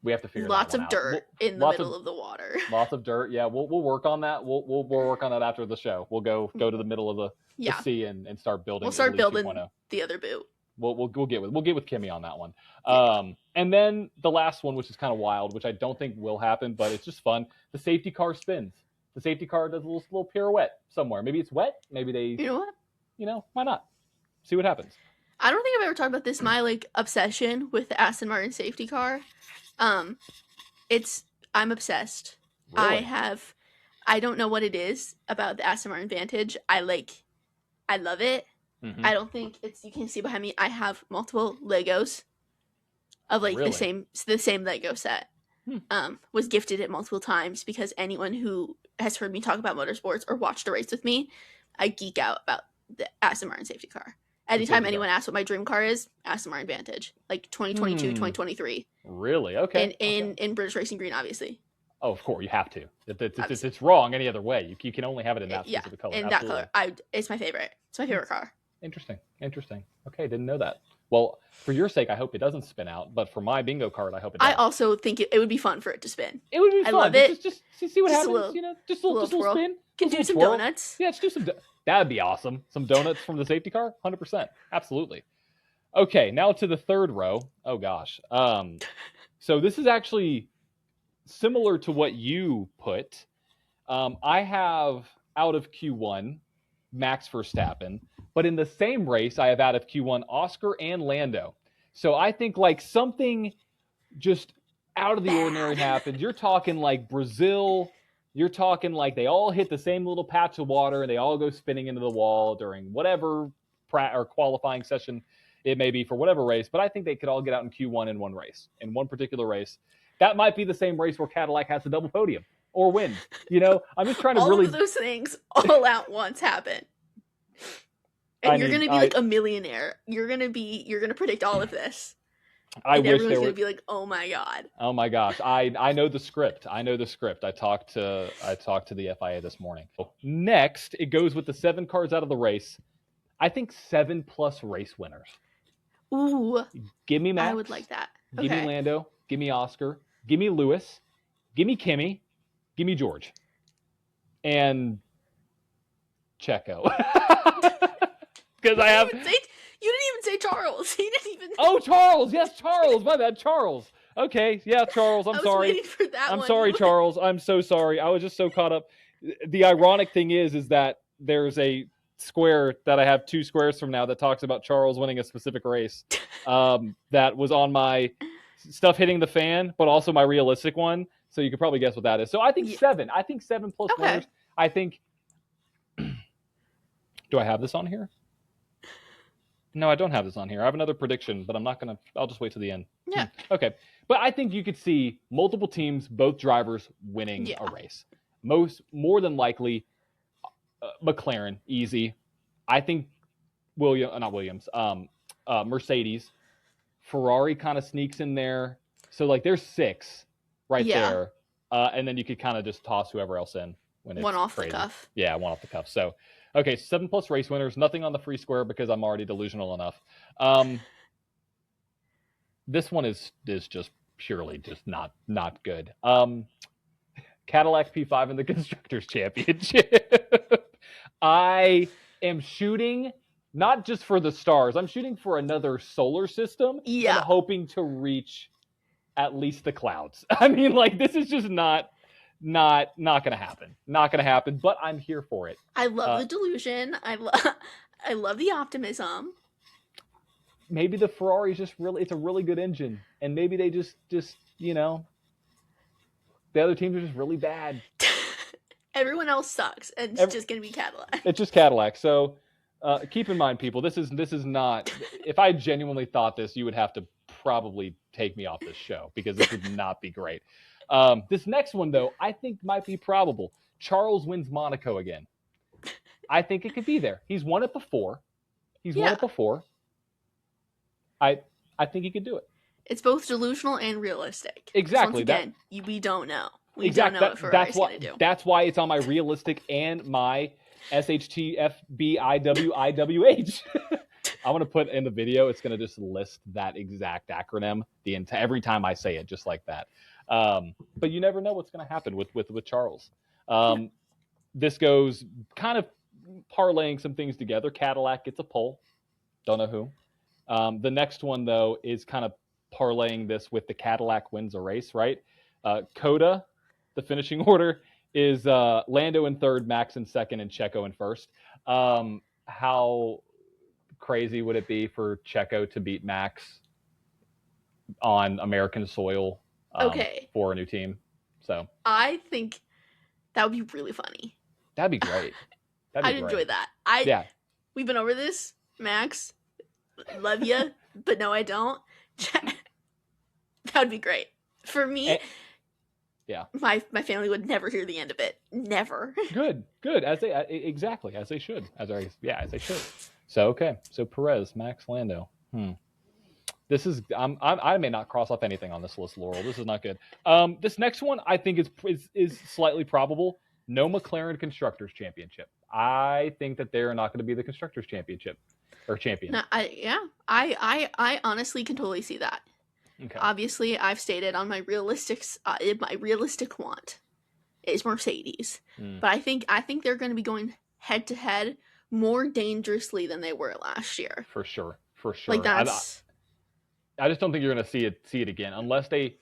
We have to figure Lots that one of dirt in the middle of the water. Lots of dirt. Yeah, we'll work on that. We'll work on that after the show. We'll go to the middle of the sea and start building. We'll start building 2.0. the other boot. We'll get with Kimi on that one. Yeah. And then the last one, which is kind of wild, which I don't think will happen, but it's just fun. The safety car spins. The safety car does a little pirouette somewhere. Maybe it's wet. Maybe they. You know what? Why not? See what happens. I don't think I've ever talked about this. My obsession with the Aston Martin safety car. I'm obsessed. Really? I don't know what it is about the Aston Martin Vantage. I love it. Mm-hmm. I don't think you can see behind me. I have multiple Legos of Really? the same Lego set. Was gifted it multiple times because anyone who has heard me talk about motorsports or watched a race with me, I geek out about the Aston Martin safety car. Anytime anyone asks what my dream car is, Aston Martin Vantage, 2022, 2023. Really? Okay. In British Racing Green, obviously. Oh, of course, you have to. It's wrong any other way. You can only have it in that specific color. In Absolutely. that color. It's my favorite. It's my favorite car. Interesting. Okay, didn't know that. Well, for your sake, I hope it doesn't spin out. But for my bingo card, I hope it does. I also think it would be fun for it to spin. It would be fun. I love it. Just see what Just happens. a little- just a little spin. Can Just a do some twirl. donuts. Yeah, let's do some. That'd be awesome. Some donuts from the safety car. 100%. Absolutely. Okay, now to the third row. Oh gosh. So this is actually similar to what you put. I have out of Q1 Max Verstappen, but in the same race I have out of Q1 Oscar and Lando. So I think something just out of the ordinary happened. You're talking Brazil. You're talking they all hit the same little patch of water and they all go spinning into the wall during whatever or qualifying session it may be for whatever race. But I think they could all get out in Q1 in one particular race. That might be the same race where Cadillac has a double podium or win. I'm just trying to all really. All of those things all at once happen. And you're going to be a millionaire. You're going to predict all of this. I wish everyone's they were going to be like, "Oh my god." Oh my gosh. I know the script. I talked to the FIA this morning. Next, it goes with the 7 cars out of the race. I think 7+ race winners. Ooh. Give me Max. I would like that. Give me Lando. Give me Oscar. Give me Lewis. Give me Kimi. Give me George. And Checo. Because I have. You didn't even say Charles. He didn't even. Oh, Charles. Yes, Charles. My bad. Charles. Okay. Yeah, Charles. I'm sorry. Waiting for that I'm one. sorry, Charles. I'm so sorry. I was just so caught up. The ironic thing is that there's a square that I have 2 squares from now that talks about Charles winning a specific race. That was on my stuff hitting the fan, but also my realistic one. So you could probably guess what that is. So I think 7. I think 7+ winners. I think. Do I have this on here? No, I don't have this on here. I have another prediction, but I'm not going to. I'll just wait to the end. Yeah. Okay. But I think you could see multiple teams, both drivers winning a race. More than likely, McLaren, easy. I think Mercedes. Ferrari kind of sneaks in there. So there's 6 there. And then you could kind of just toss whoever else in when it's one off crazy. The cuff. Yeah, one off the cuff. So, okay, 7+ race winners. Nothing on the free square because I'm already delusional enough. This one is just purely just not good. Cadillac P5 in the Constructors Championship. I am shooting not just for the stars. I'm shooting for another solar system. Yeah. I'm hoping to reach at least the clouds. I mean, this is just not gonna happen. Not gonna happen. But I'm here for it. I love the delusion. I love the optimism. Maybe the Ferrari is just it's a really good engine, and maybe they just the other teams are just really bad. Everyone else sucks, and it's just gonna be Cadillac. It's just Cadillac. So keep in mind, people, this is not. If I genuinely thought this, you would have to probably take me off this show because this would not be great. This next one, though, I think might be probable. Charles wins Monaco again. I think it could be there. He's won it before. I think he could do it. It's both delusional and realistic. Exactly. Once again, we don't know. We don't know what Ferrari's going to do. That's why it's on my realistic and my SHTFBIWIWH. I'm gonna put in the video. It's gonna just list that exact acronym every time I say it, just like that. But you never know what's gonna happen with Charles. This goes kind of parlaying some things together. Cadillac gets a pole. Don't know who. The next one though is kind of parlaying this with the Cadillac wins a race, right? Coda, the finishing order is Lando in third, Max in second, and Checo in first. How crazy would it be for Checo to beat Max on American soil for a new team? So I think that would be really funny. That'd be great. I'd enjoy that. We've been over this, Max. Love you, but no, I don't. That would be great for me. My family would never hear the end of it. Never. Good. As they should. As they should. So Perez, Max, Lando. This is I may not cross off anything on this list, Laurel. This is not good. This next one I think is slightly probable. No McLaren Constructors Championship. I think that they're not going to be the Constructors Championship or champion. No, I honestly can totally see that. Okay. Obviously, I've stated on my realistic want is Mercedes, but I think they're going to be going head to head more dangerously than they were last year. For sure. Like that's. I just don't think you're going to see it again unless they.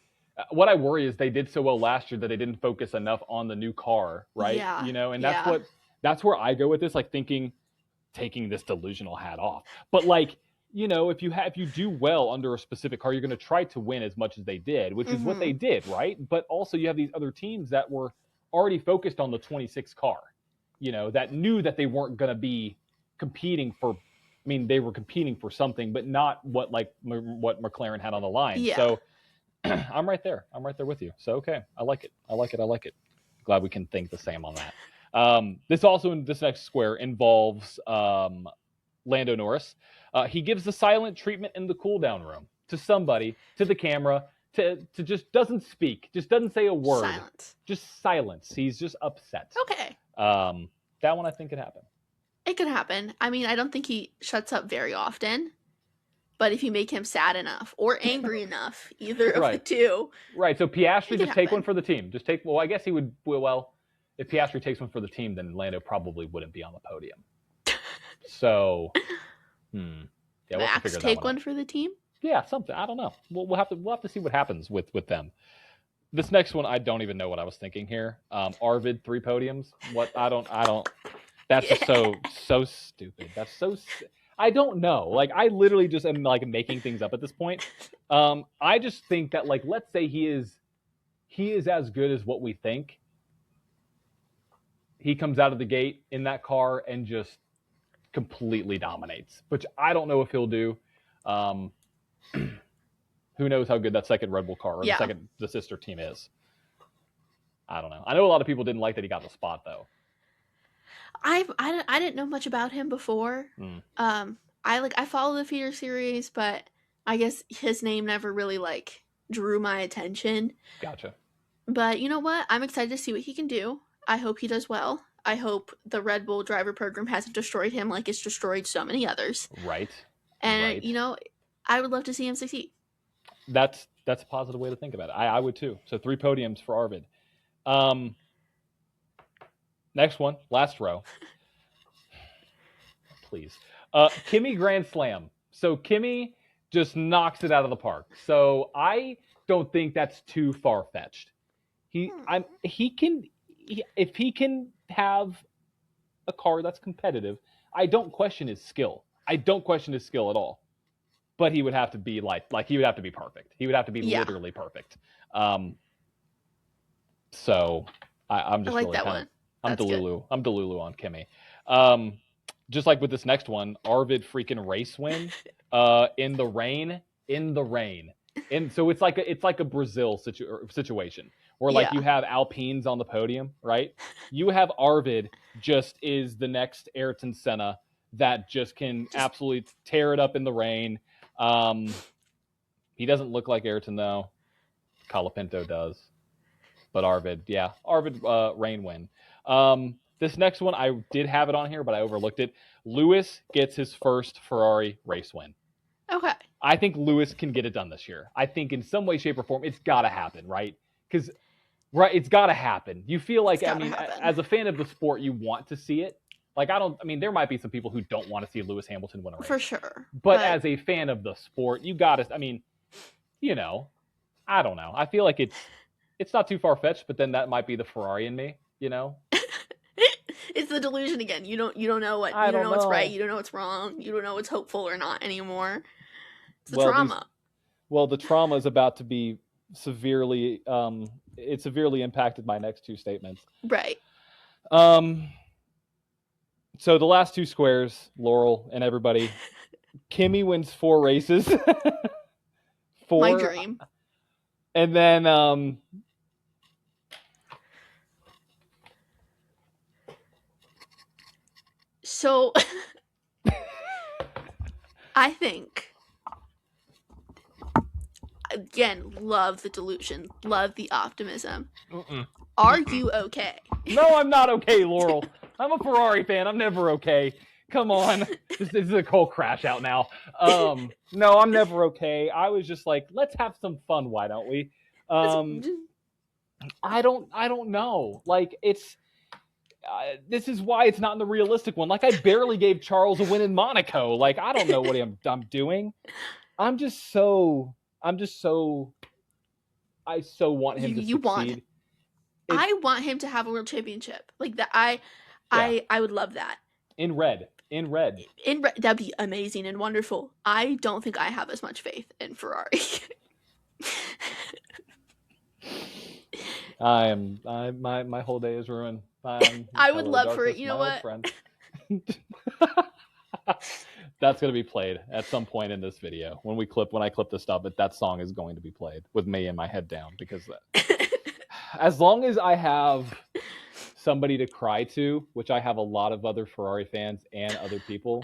What I worry is they did so well last year that they didn't focus enough on the new car, right? Yeah. And that's where I go with this, like taking this delusional hat off. But if you do well under a specific car, you're going to try to win as much as they did, which is what they did, right? But also you have these other teams that were already focused on the 26 car, that knew that they weren't going to be competing for. I mean, they were competing for something, but not what McLaren had on the line. Yeah. So I'm right there with you. So, okay. I like it. Glad we can think the same on that. This next square involves Lando Norris. He gives the silent treatment in the cool down room to somebody, to the camera, to just doesn't speak, just doesn't say a word. Silence. Just silence. He's just upset. Okay. That one I think could happen. It could happen. I mean, I don't think he shuts up very often. But if you make him sad enough or angry enough, either of the two. Right. So Piastri just take one for the team. I guess he would. Well, if Piastri takes one for the team, then Lando probably wouldn't be on the podium. So, yeah, we'll have to figure that take one for the team. Yeah, something. I don't know. We'll have to see what happens with them. This next one, I don't even know what I was thinking here. Arvid 3 podiums. What? I don't. That's just so stupid. That's so. I don't know. I literally just am making things up at this point. I just think that let's say he is as good as what we think. He comes out of the gate in that car and just completely dominates, which I don't know if he'll do. Who knows how good that second Red Bull car or the sister team is. I don't know. I know a lot of people didn't like that he got the spot though. I didn't know much about him before. I follow the feeder series, but I guess his name never really drew my attention. Gotcha. But you know what? I'm excited to see what he can do. I hope he does well. I hope the Red Bull driver program hasn't destroyed him like it's destroyed so many others. Right. And I would love to see him succeed. That's a positive way to think about it. I would too. So 3 podiums for Arvid. Next one, last row. Please. Kimi Grand Slam. So Kimi just knocks it out of the park. So I don't think that's too far-fetched. If he can have a car that's competitive, I don't question his skill. I don't question his skill at all. But he would have to be he would have to be perfect. He would have to be literally perfect. So I'm just really kind of I'm Delulu on Kimi. Just like with this next one, Arvid freaking race win in the rain. And so it's like a Brazil situation where you have Alpines on the podium, right? You have Arvid just is the next Ayrton Senna that just can absolutely tear it up in the rain. He doesn't look like Ayrton though. Colapinto does. But Arvid, rain win. This next one, I did have it on here, but I overlooked it. Lewis gets his first Ferrari race win. Okay. I think Lewis can get it done this year. I think in some way, shape, or form, it's got to happen, right? Because, it's got to happen. You feel like, happen. as a fan of the sport, you want to see it. Like, there might be some people who don't want to see Lewis Hamilton win a race. For sure. But as a fan of the sport, you got to, I don't know. I feel like it's not too far-fetched, but then that might be the Ferrari in me, It's the delusion again. You don't know what you don't know what's right. You don't know what's wrong. You don't know what's hopeful or not anymore. It's the trauma. The trauma is about to be severely. It severely impacted my next two statements. Right. So the last two squares, Laurel and everybody, Kimi wins 4 races. 4. My dream. And then so I think, again, love the delusion, love the optimism. Are you okay? No, I'm not okay, Laurel. I'm a Ferrari fan. I'm never okay. Come on. This is a whole crash out now. No, I'm never okay. I was just like, let's have some fun. Why don't we? I don't know. Like, it's this is why it's not in the realistic one. Like, I barely gave Charles a win in Monaco. Like, I don't know what I'm doing. I so want him to succeed. I want him to have a world championship. Like that. I would love that. In red. That'd be amazing and wonderful. I don't think I have as much faith in Ferrari. My whole day is ruined. I would love for it. You know what? That's going to be played at some point in this video. When I clip this stuff, that song is going to be played with me and my head down, because as long as I have somebody to cry to, which I have a lot of other Ferrari fans and other people,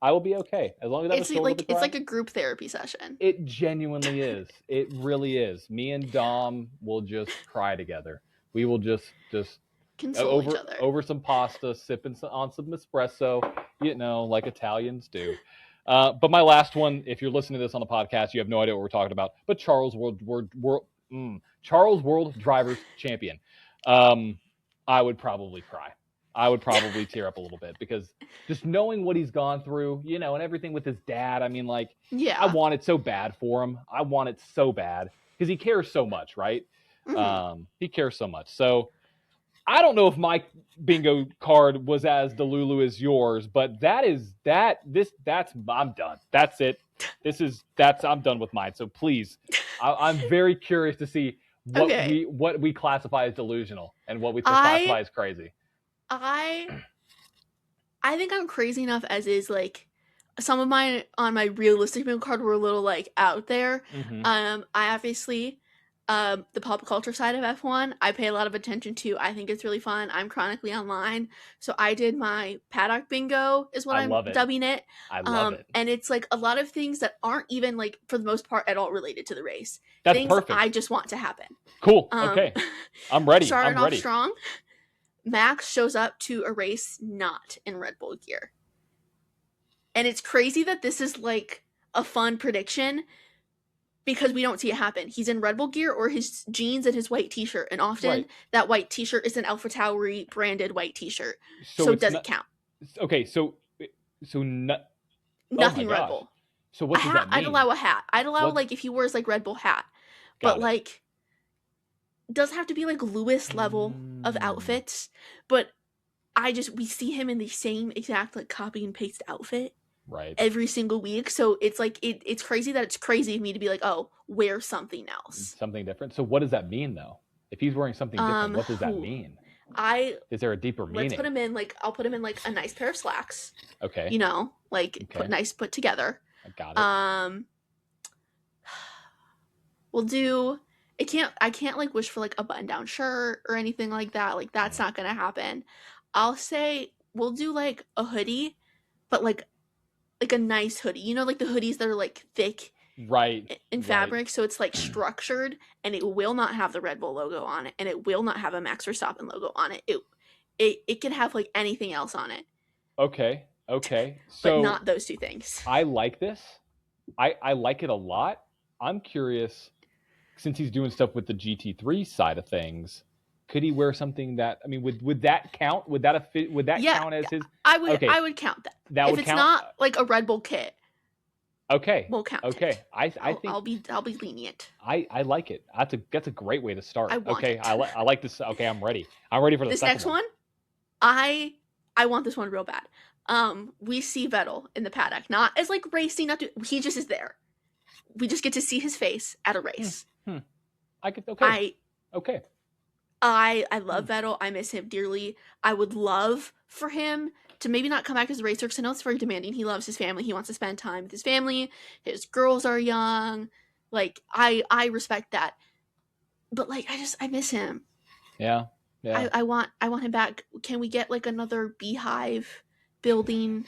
I will be okay. As long as I have a shoulder to cry. It's like a group therapy session. It genuinely is. It really is. Me and Dom will just cry together. We will just console each other over some pasta, sipping on some espresso, like Italians do. But my last one, if you're listening to this on the podcast, you have no idea what we're talking about. But Charles World Drivers Champion. I would probably cry. I would probably tear up a little bit, because just knowing what he's gone through, and everything with his dad. I want it so bad for him. I want it so bad because he cares so much, right? Mm-hmm. He cares so much. So I don't know if my bingo card was as delulu as yours, but I'm done. That's it. I'm done with mine. So please, I'm very curious to see what we classify as delusional and what we classify as crazy. I think I'm crazy enough as is. Like, some of mine on my realistic bingo card were a little like out there. Mm-hmm. I obviously the pop culture side of F1 I pay a lot of attention to. I think it's really fun. I'm chronically online, so I did my paddock bingo is what I'm dubbing it. I love it. And it's like a lot of things that aren't even, like, for the most part, at all related to the race. That's things perfect. I just want to happen. Cool. Okay. I'm ready. Starting off strong, Max shows up to a race not in Red Bull gear. And it's crazy that this is like a fun prediction, because we don't see it happen. He's in Red Bull gear or his jeans and his white t-shirt. And often that white t-shirt is an AlphaTauri branded white t-shirt. So it doesn't count. Okay, so nothing Red Bull. So what does that mean? I'd allow a hat. I'd allow like if he wears like Red Bull hat. But like, doesn't have to be like Lewis level of outfits. But we see him in the same exact like copy and paste outfit. Right. Every single week. So it's like it's crazy that it's crazy of me to be like, oh, wear something else. Something different. So what does that mean though? If he's wearing something different, what does that mean? Is there a deeper meaning? Let's put him in like I'll put him in like a nice pair of slacks. Okay. Put together. I got it. We'll do I can't like wish for like a button down shirt or anything like that. Like that's not gonna happen. I'll say we'll do like a hoodie, but like a nice hoodie, like the hoodies that are like thick in fabric, so it's like structured, and it will not have the Red Bull logo on it, and it will not have a Max Verstappen logo on it. it can have like anything else on it. Okay. But So not those two things. I like this. I like it a lot. I'm curious, since he's doing stuff with the GT3 side of things, could he wear something that, I mean, would that count? Would that count as his? I would Okay. I would count that. That if would it's count? not like a Red Bull kit, Okay. we'll count Okay. it. I think I'll be lenient. I like it. That's a great way to start. I want okay. it. I like this. Okay, I'm ready. I'm ready for the This second next one, I want this one real bad. We see Vettel in the paddock, not as like racing, he just is there. We just get to see his face at a race. I could. Okay. Okay. I love Vettel. I miss him dearly. I would love for him to maybe not come back as a racer because I know it's very demanding. He loves his family. He wants to spend time with his family. His girls are young. Like, I respect that. But like, I miss him. Yeah. I want him back. Can we get like another beehive building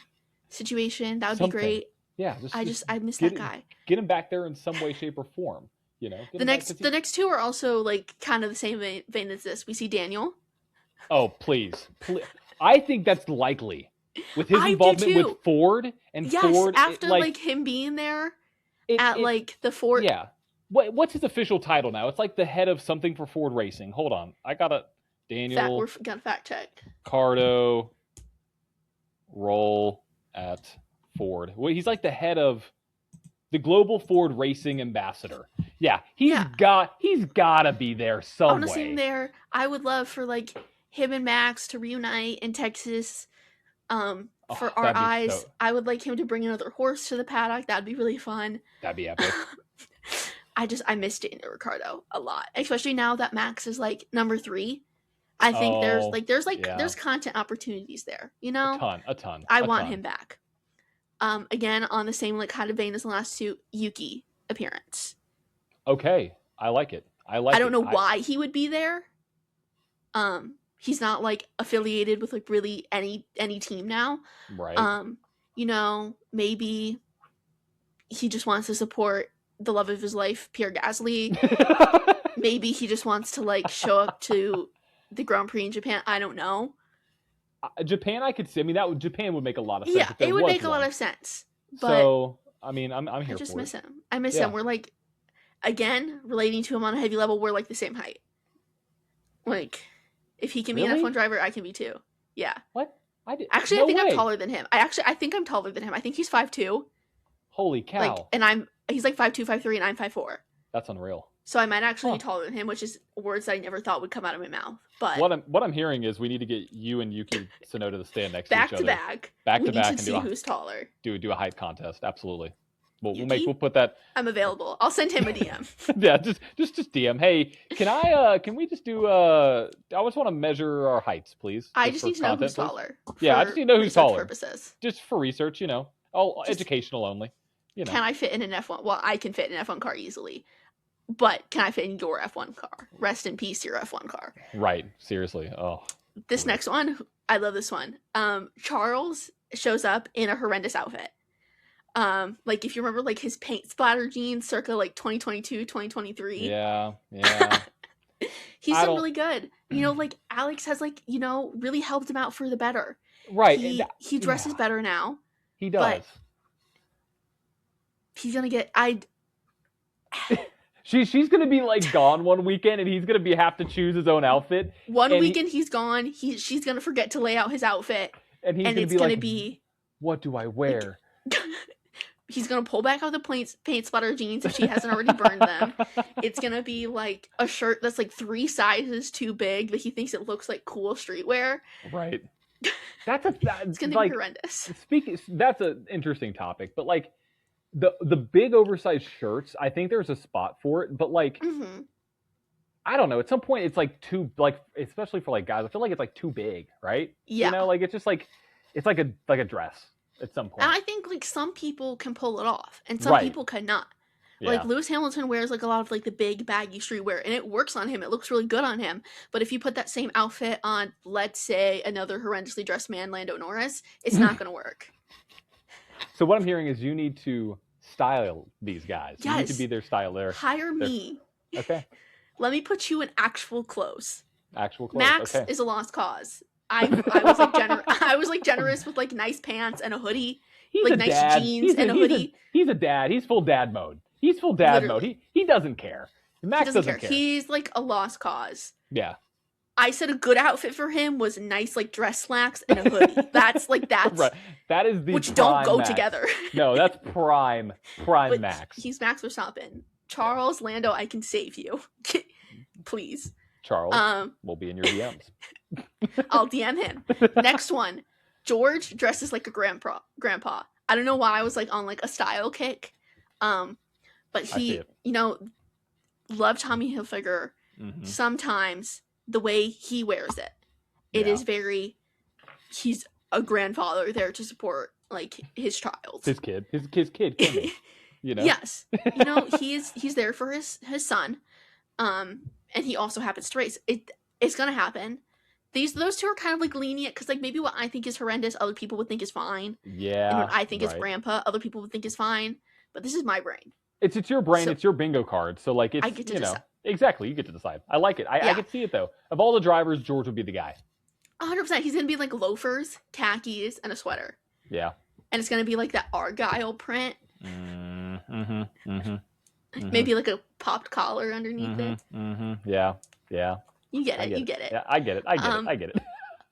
situation? That would be great. Yeah. I miss that guy. Get him back there in some way, shape, or form. You know. The next two are also like kind of the same vein as this. We see Daniel. Oh, please. I think that's likely with his involvement with Ford and Ford. After like him being there like the Ford. Yeah. What's his official title now? It's like the head of something for Ford Racing. Hold on, I gotta Daniel. We're gonna fact check. Cardo role at Ford. Well, he's like the head of the global Ford Racing ambassador. Yeah, he's got to be there some way. I want to see him there. I would love for like him and Max to reunite in Texas. For our eyes, I would like him to bring another horse to the paddock. That'd be really fun. That'd be epic. I miss Daniel Ricciardo a lot, especially now that Max is like number 3. I think there's content opportunities there. You know, a ton. I want him back. Again, on the same like kind of vein as the last two, Yuki appearance. Okay, I like it. I don't know why he would be there. He's not like affiliated with like really any team now. Right. You know, maybe he just wants to support the love of his life, Pierre Gasly. Maybe he just wants to like show up to the Grand Prix in Japan. I don't know. Japan, I could see. I mean, Japan would make a lot of sense. Yeah, it would make a lot of sense. But so, I mean, I'm here for it. I just miss him. I miss him. We're like, again, relating to him on a heavy level, we're like the same height. Like, if he can be an F1 driver, I can be too. Yeah. What? I think I'm taller than him. I think I'm taller than him. I think he's 5'2". Holy cow. Like, and he's like 5'2", 5'3", and I'm 5'4". That's unreal. So I might actually be taller than him, which is words that I never thought would come out of my mouth. But what I'm hearing is we need to get you and Yuki Tsunoda to stand next to each other. Back to back, and see who's taller. Do a height contest. Absolutely. We'll put that. I'm available. I'll send him a DM. Yeah, just DM. Hey, can we just do I just want to measure our heights, please. I just need to know who's taller. Yeah, I just need to know who's taller. Purposes. Just for research, all educational only. Can I fit in an F1? Well, I can fit in an F1 car easily. But can I fit in your F1 car? Rest in peace, your F1 car. Right. Seriously. Oh. This next one, I love this one. Charles shows up in a horrendous outfit. Like if you remember like his paint splatter jeans circa like 2022, 2023. Yeah. He's done really good. Like Alex has like, really helped him out for the better. Right. He dresses better now. He does. He's going to get She's gonna be like gone one weekend, and he's gonna have to choose his own outfit. One weekend he's gone. She's gonna forget to lay out his outfit, and it's gonna be what do I wear? He's gonna pull back out the paint splatter jeans if she hasn't already burned them. It's gonna be like a shirt that's like 3 sizes too big, but he thinks it looks like cool streetwear. Right. It's gonna be horrendous. That's an interesting topic, but like. The big oversized shirts, I think there's a spot for it, but like, I don't know. At some point, it's like too like, especially for like guys, I feel like it's like too big, right? Yeah. Like it's just like it's like a dress at some point. And I think like some people can pull it off, and some people cannot. Yeah. Like Lewis Hamilton wears like a lot of like the big baggy streetwear, and it works on him. It looks really good on him. But if you put that same outfit on, let's say, another horrendously dressed man, Lando Norris, it's not going to work. So what I'm hearing is you need to style these guys. Yes. You need to be their styler. Hire me. Okay. Let me put you in actual clothes. Actual clothes. Max is a lost cause. I was like I was like generous with like nice pants and a hoodie, He's like a nice dad. jeans and a hoodie. He's a dad. He's full dad mode. He's full dad mode. He doesn't care. Max He doesn't care. He's like a lost cause. Yeah. I said a good outfit for him was nice like dress slacks and a hoodie. That's right. That is the which don't go Max. together. No, that's prime but Max. He's Max Verstappen. Charles Lando, I can save you. Please. Charles will be in your DMs. I'll DM him. Next one. George dresses like a grandpa. I don't know why I was like on like a style kick. But he, love Tommy Hilfiger. Mm-hmm. Sometimes the way he wears it, it is very, he's a grandfather there to support like his child. His kid, Kimi, Yes. He's there for his son. And he also happens to race. It's gonna happen. Those two are kind of like lenient because like maybe what I think is horrendous, other people would think is fine. Yeah. And what I think is grandpa, other people would think is fine. But this is my brain. It's your brain. So, it's your bingo card. So like it's I get to decide. Exactly. You get to decide. I like it. I can see it though. Of all the drivers, George would be the guy. 100%. He's gonna be like loafers, khakis, and a sweater. Yeah. And it's gonna be like that Argyle print. Mm-hmm. Maybe like a popped collar underneath it. Mm-hmm. Yeah. You get it. Yeah, I get it. I get it.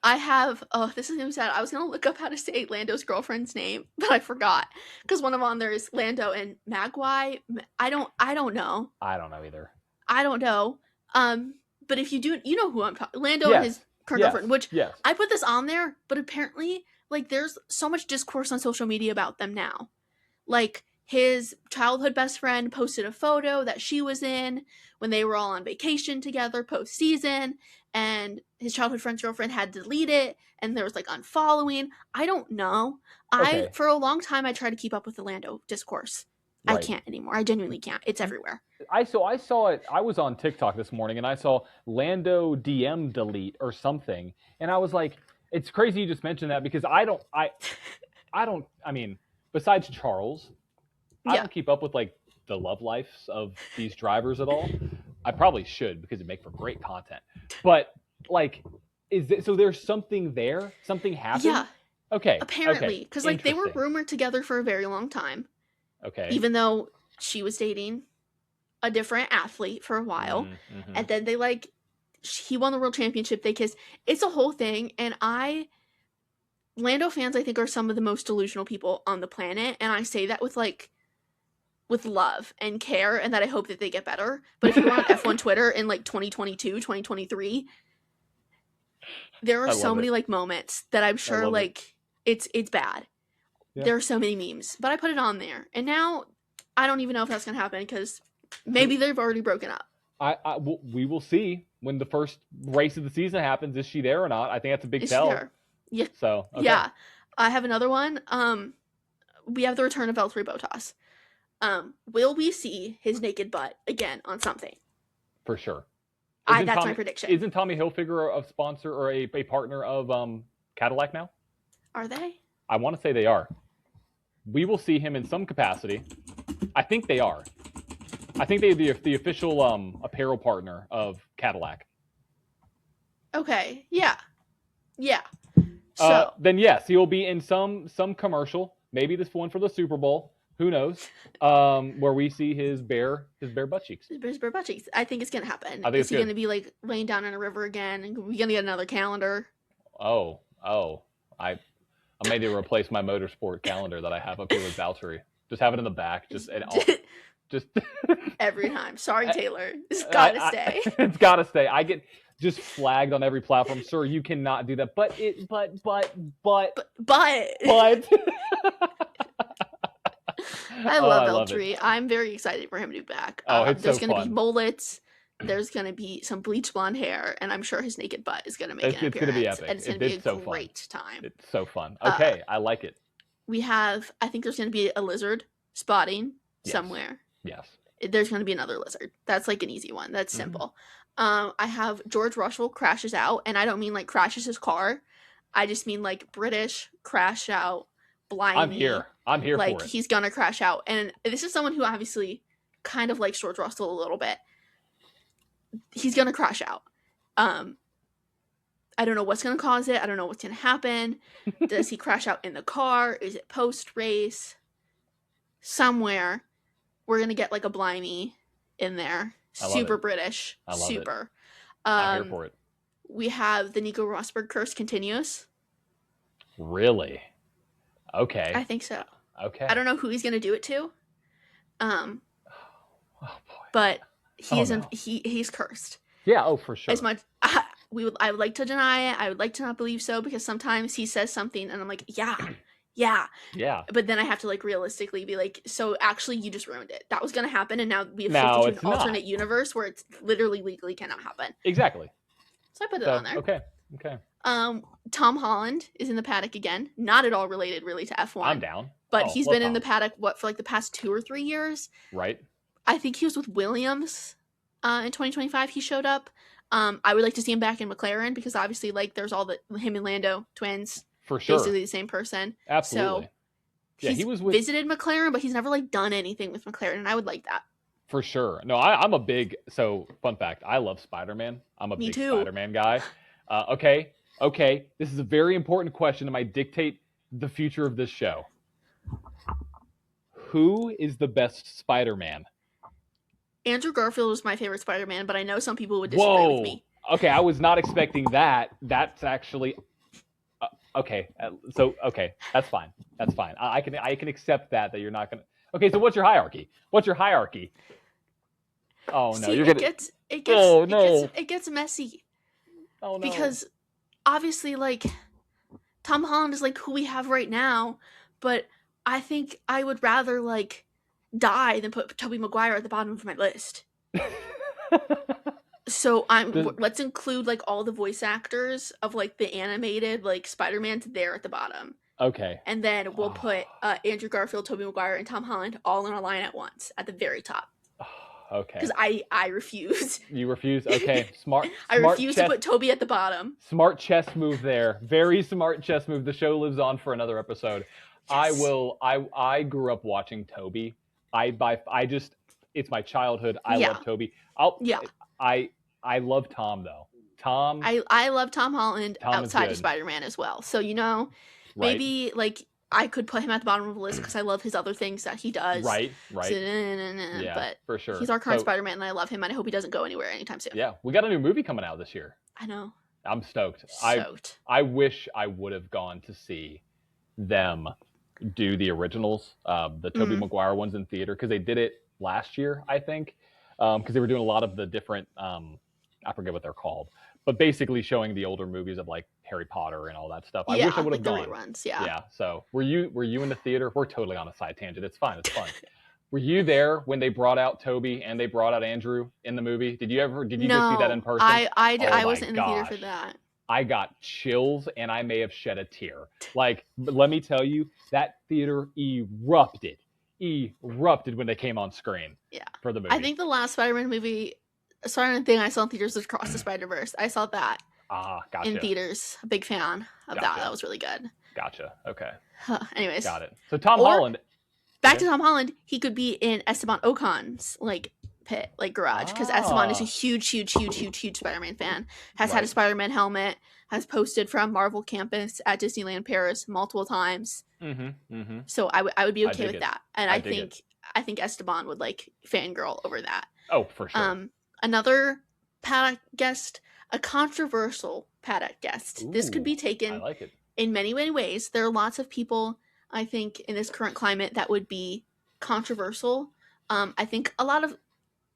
I have. Oh, this is gonna be sad. I was gonna look up how to say Lando's girlfriend's name, but I forgot because one of them on there is Lando and Magwai. I don't know. I don't know either. I don't know. But if you do, you know who I'm talking. Lando and his current girlfriend. Which I put this on there, but apparently, like, there's so much discourse on social media about them now. Like, his childhood best friend posted a photo that she was in when they were all on vacation together post-season, and his childhood friend's girlfriend had to delete it, and there was, like, unfollowing. I don't know. Okay. For a long time, I tried to keep up with the Lando discourse. Right. I can't anymore. I genuinely can't. It's everywhere. I saw it. I was on TikTok this morning, and I saw Lando DM delete or something, and I was like, it's crazy you just mentioned that because I mean, besides Charles, I don't keep up with like the love lives of these drivers at all. I probably should because it make for great content. But like, so there's something there? Something happened? Yeah. Okay. Apparently, because like they were rumored together for a very long time. Okay. Even though she was dating a different athlete for a while, and then he won the world championship. They kissed. It's a whole thing, and Lando fans, I think, are some of the most delusional people on the planet, and I say that with love and care, and that I hope that they get better. But if you're on F1 Twitter in like 2022, 2023, there are so many like moments that I'm sure like it's bad. Yeah. There are so many memes, but I put it on there, and now I don't even know if that's gonna happen because maybe they've already broken up. We will see when the first race of the season happens. Is she there or not? I think that's a big tell. She there? Yeah. So yeah, I have another one. We have the return of Valtteri Bottas. Will we see his naked butt again on something? For sure. That's my prediction. Isn't Tommy Hilfiger a sponsor or a partner of Cadillac now? Are they? I want to say they are. We will see him in some capacity. I think they are. I think they're the official apparel partner of Cadillac. Okay. Yeah. So then yes, he will be in some commercial. Maybe this one for the Super Bowl. Who knows? Where we see his bare butt cheeks. His bare butt cheeks. I think it's gonna happen. I think Is he gonna be like laying down in a river again? And we're gonna get another calendar. Oh. I'm ready to replace my motorsport calendar that I have up here with Valtteri. Just have it in the back. Just every time. Sorry, Taylor. It's gotta stay. It's gotta stay. I get just flagged on every platform. Sir, you cannot do that. But I love Valtteri. I'm very excited for him to be back. There's going to be mullets. There's going to be some bleach blonde hair, and I'm sure his naked butt is going to make an appearance. It's going to be epic. And it's going to be a great time. It's so fun. Okay, I like it. I think there's going to be a lizard spotting somewhere. Yes. There's going to be another lizard. That's like an easy one. That's simple. I have George Russell crashes out, and I don't mean like crashes his car. I just mean like British crash out. Blind. I'm here for it. Like he's gonna crash out, and this is someone who obviously kind of likes George Russell a little bit. He's gonna crash out. I I don't know what's going to cause it. I don't know what's going to happen. Does he crash out in the car? Is it post-race? Somewhere, we're going to get like a Blimey in there. Super British. I love Super. I'm here for it. We have the Nico Rosberg curse continues. Really? Okay. I think so. Okay. I don't know who he's going to do it to. Oh, boy. But he's no. he's cursed. Yeah, oh, for sure. As much I would like to deny it. I would like to not believe so, because sometimes he says something and I'm like, yeah. But then I have to like realistically be like, so actually you just ruined it. That was going to happen, and now we have shifted to an alternate universe where it's literally legally cannot happen. Exactly. So I put it on there. Okay. Tom Holland is in the paddock again. Not at all related really to F1. I'm down. But he's been in the paddock for like the past 2 or 3 years. Right. I think he was with Williams in 2025. He showed up. I would like to see him back in McLaren, because obviously like there's all the him and Lando twins. For sure. Basically the same person. Absolutely. So yeah, he was with... visited McLaren, but he's never like done anything with McLaren, and I would like that. For sure. No, I'm a big... So, fun fact, I love Spider-Man. I'm a big Spider-Man guy. Okay. This is a very important question that might dictate the future of this show. Who is the best Spider-Man? Andrew Garfield was my favorite Spider-Man, but I know some people would disagree with me. Okay, I was not expecting that. That's actually... okay, that's fine. I can accept that you're not gonna. Okay, so what's your hierarchy? Oh no, you're gonna. It gets messy. Oh no. Because obviously, like, Tom Holland is like who we have right now, but I think I would rather like die than put Tobey Maguire at the bottom of my list. So let's include like all the voice actors of like the animated like Spider-Man there at the bottom. Okay. And then we'll put Andrew Garfield, Tobey Maguire, and Tom Holland all in a line at once at the very top. Okay. Because I refuse. You refuse? Okay. Smart. I refuse to put Tobey at the bottom. Smart chess move there. Very smart chess move. The show lives on for another episode. Yes. I grew up watching Tobey. It's my childhood. I love Tobey. I love Tom though. I love Tom Holland outside of Spider-Man as well. So maybe like I could put him at the bottom of the list because I love his other things that he does. Right. So, Yeah, but for sure. He's our current Spider-Man, and I love him, and I hope he doesn't go anywhere anytime soon. Yeah, we got a new movie coming out this year. I know. I'm stoked. I wish I would have gone to see them do the originals, the Tobey Maguire ones in theater, because they did it last year, I think, because they were doing a lot of the different, I forget what they're called, but basically showing the older movies of like Harry Potter and all that stuff. I wish I would have gone. Reruns, yeah. So were you in the theater? We're totally on a side tangent. It's fine. It's fun. Were you there when they brought out Tobey and they brought out Andrew in the movie? Did you just see that in person? I wasn't in the theater for that. I got chills and I may have shed a tear. Like, let me tell you, that theater erupted when they came on screen. Yeah. For the movie. I think the last Spider-Man thing I saw in theaters was Across the Spider-Verse. I saw that. Gotcha. In theaters. A big fan of that. That was really good. Gotcha. Okay. Anyways. Got it. So Tom Holland. Back to Tom Holland, he could be in Esteban Ocon's pit, garage, because Esteban is a huge Spider-Man fan. Has had a Spider-Man helmet. Has posted from Marvel Campus at Disneyland Paris multiple times. So I would be okay with that, and I think Esteban would fangirl over that. Oh, for sure. Another paddock guest, a controversial paddock guest. Ooh, this could be taken in many ways. There are lots of people, I think, in this current climate that would be controversial. I think a lot of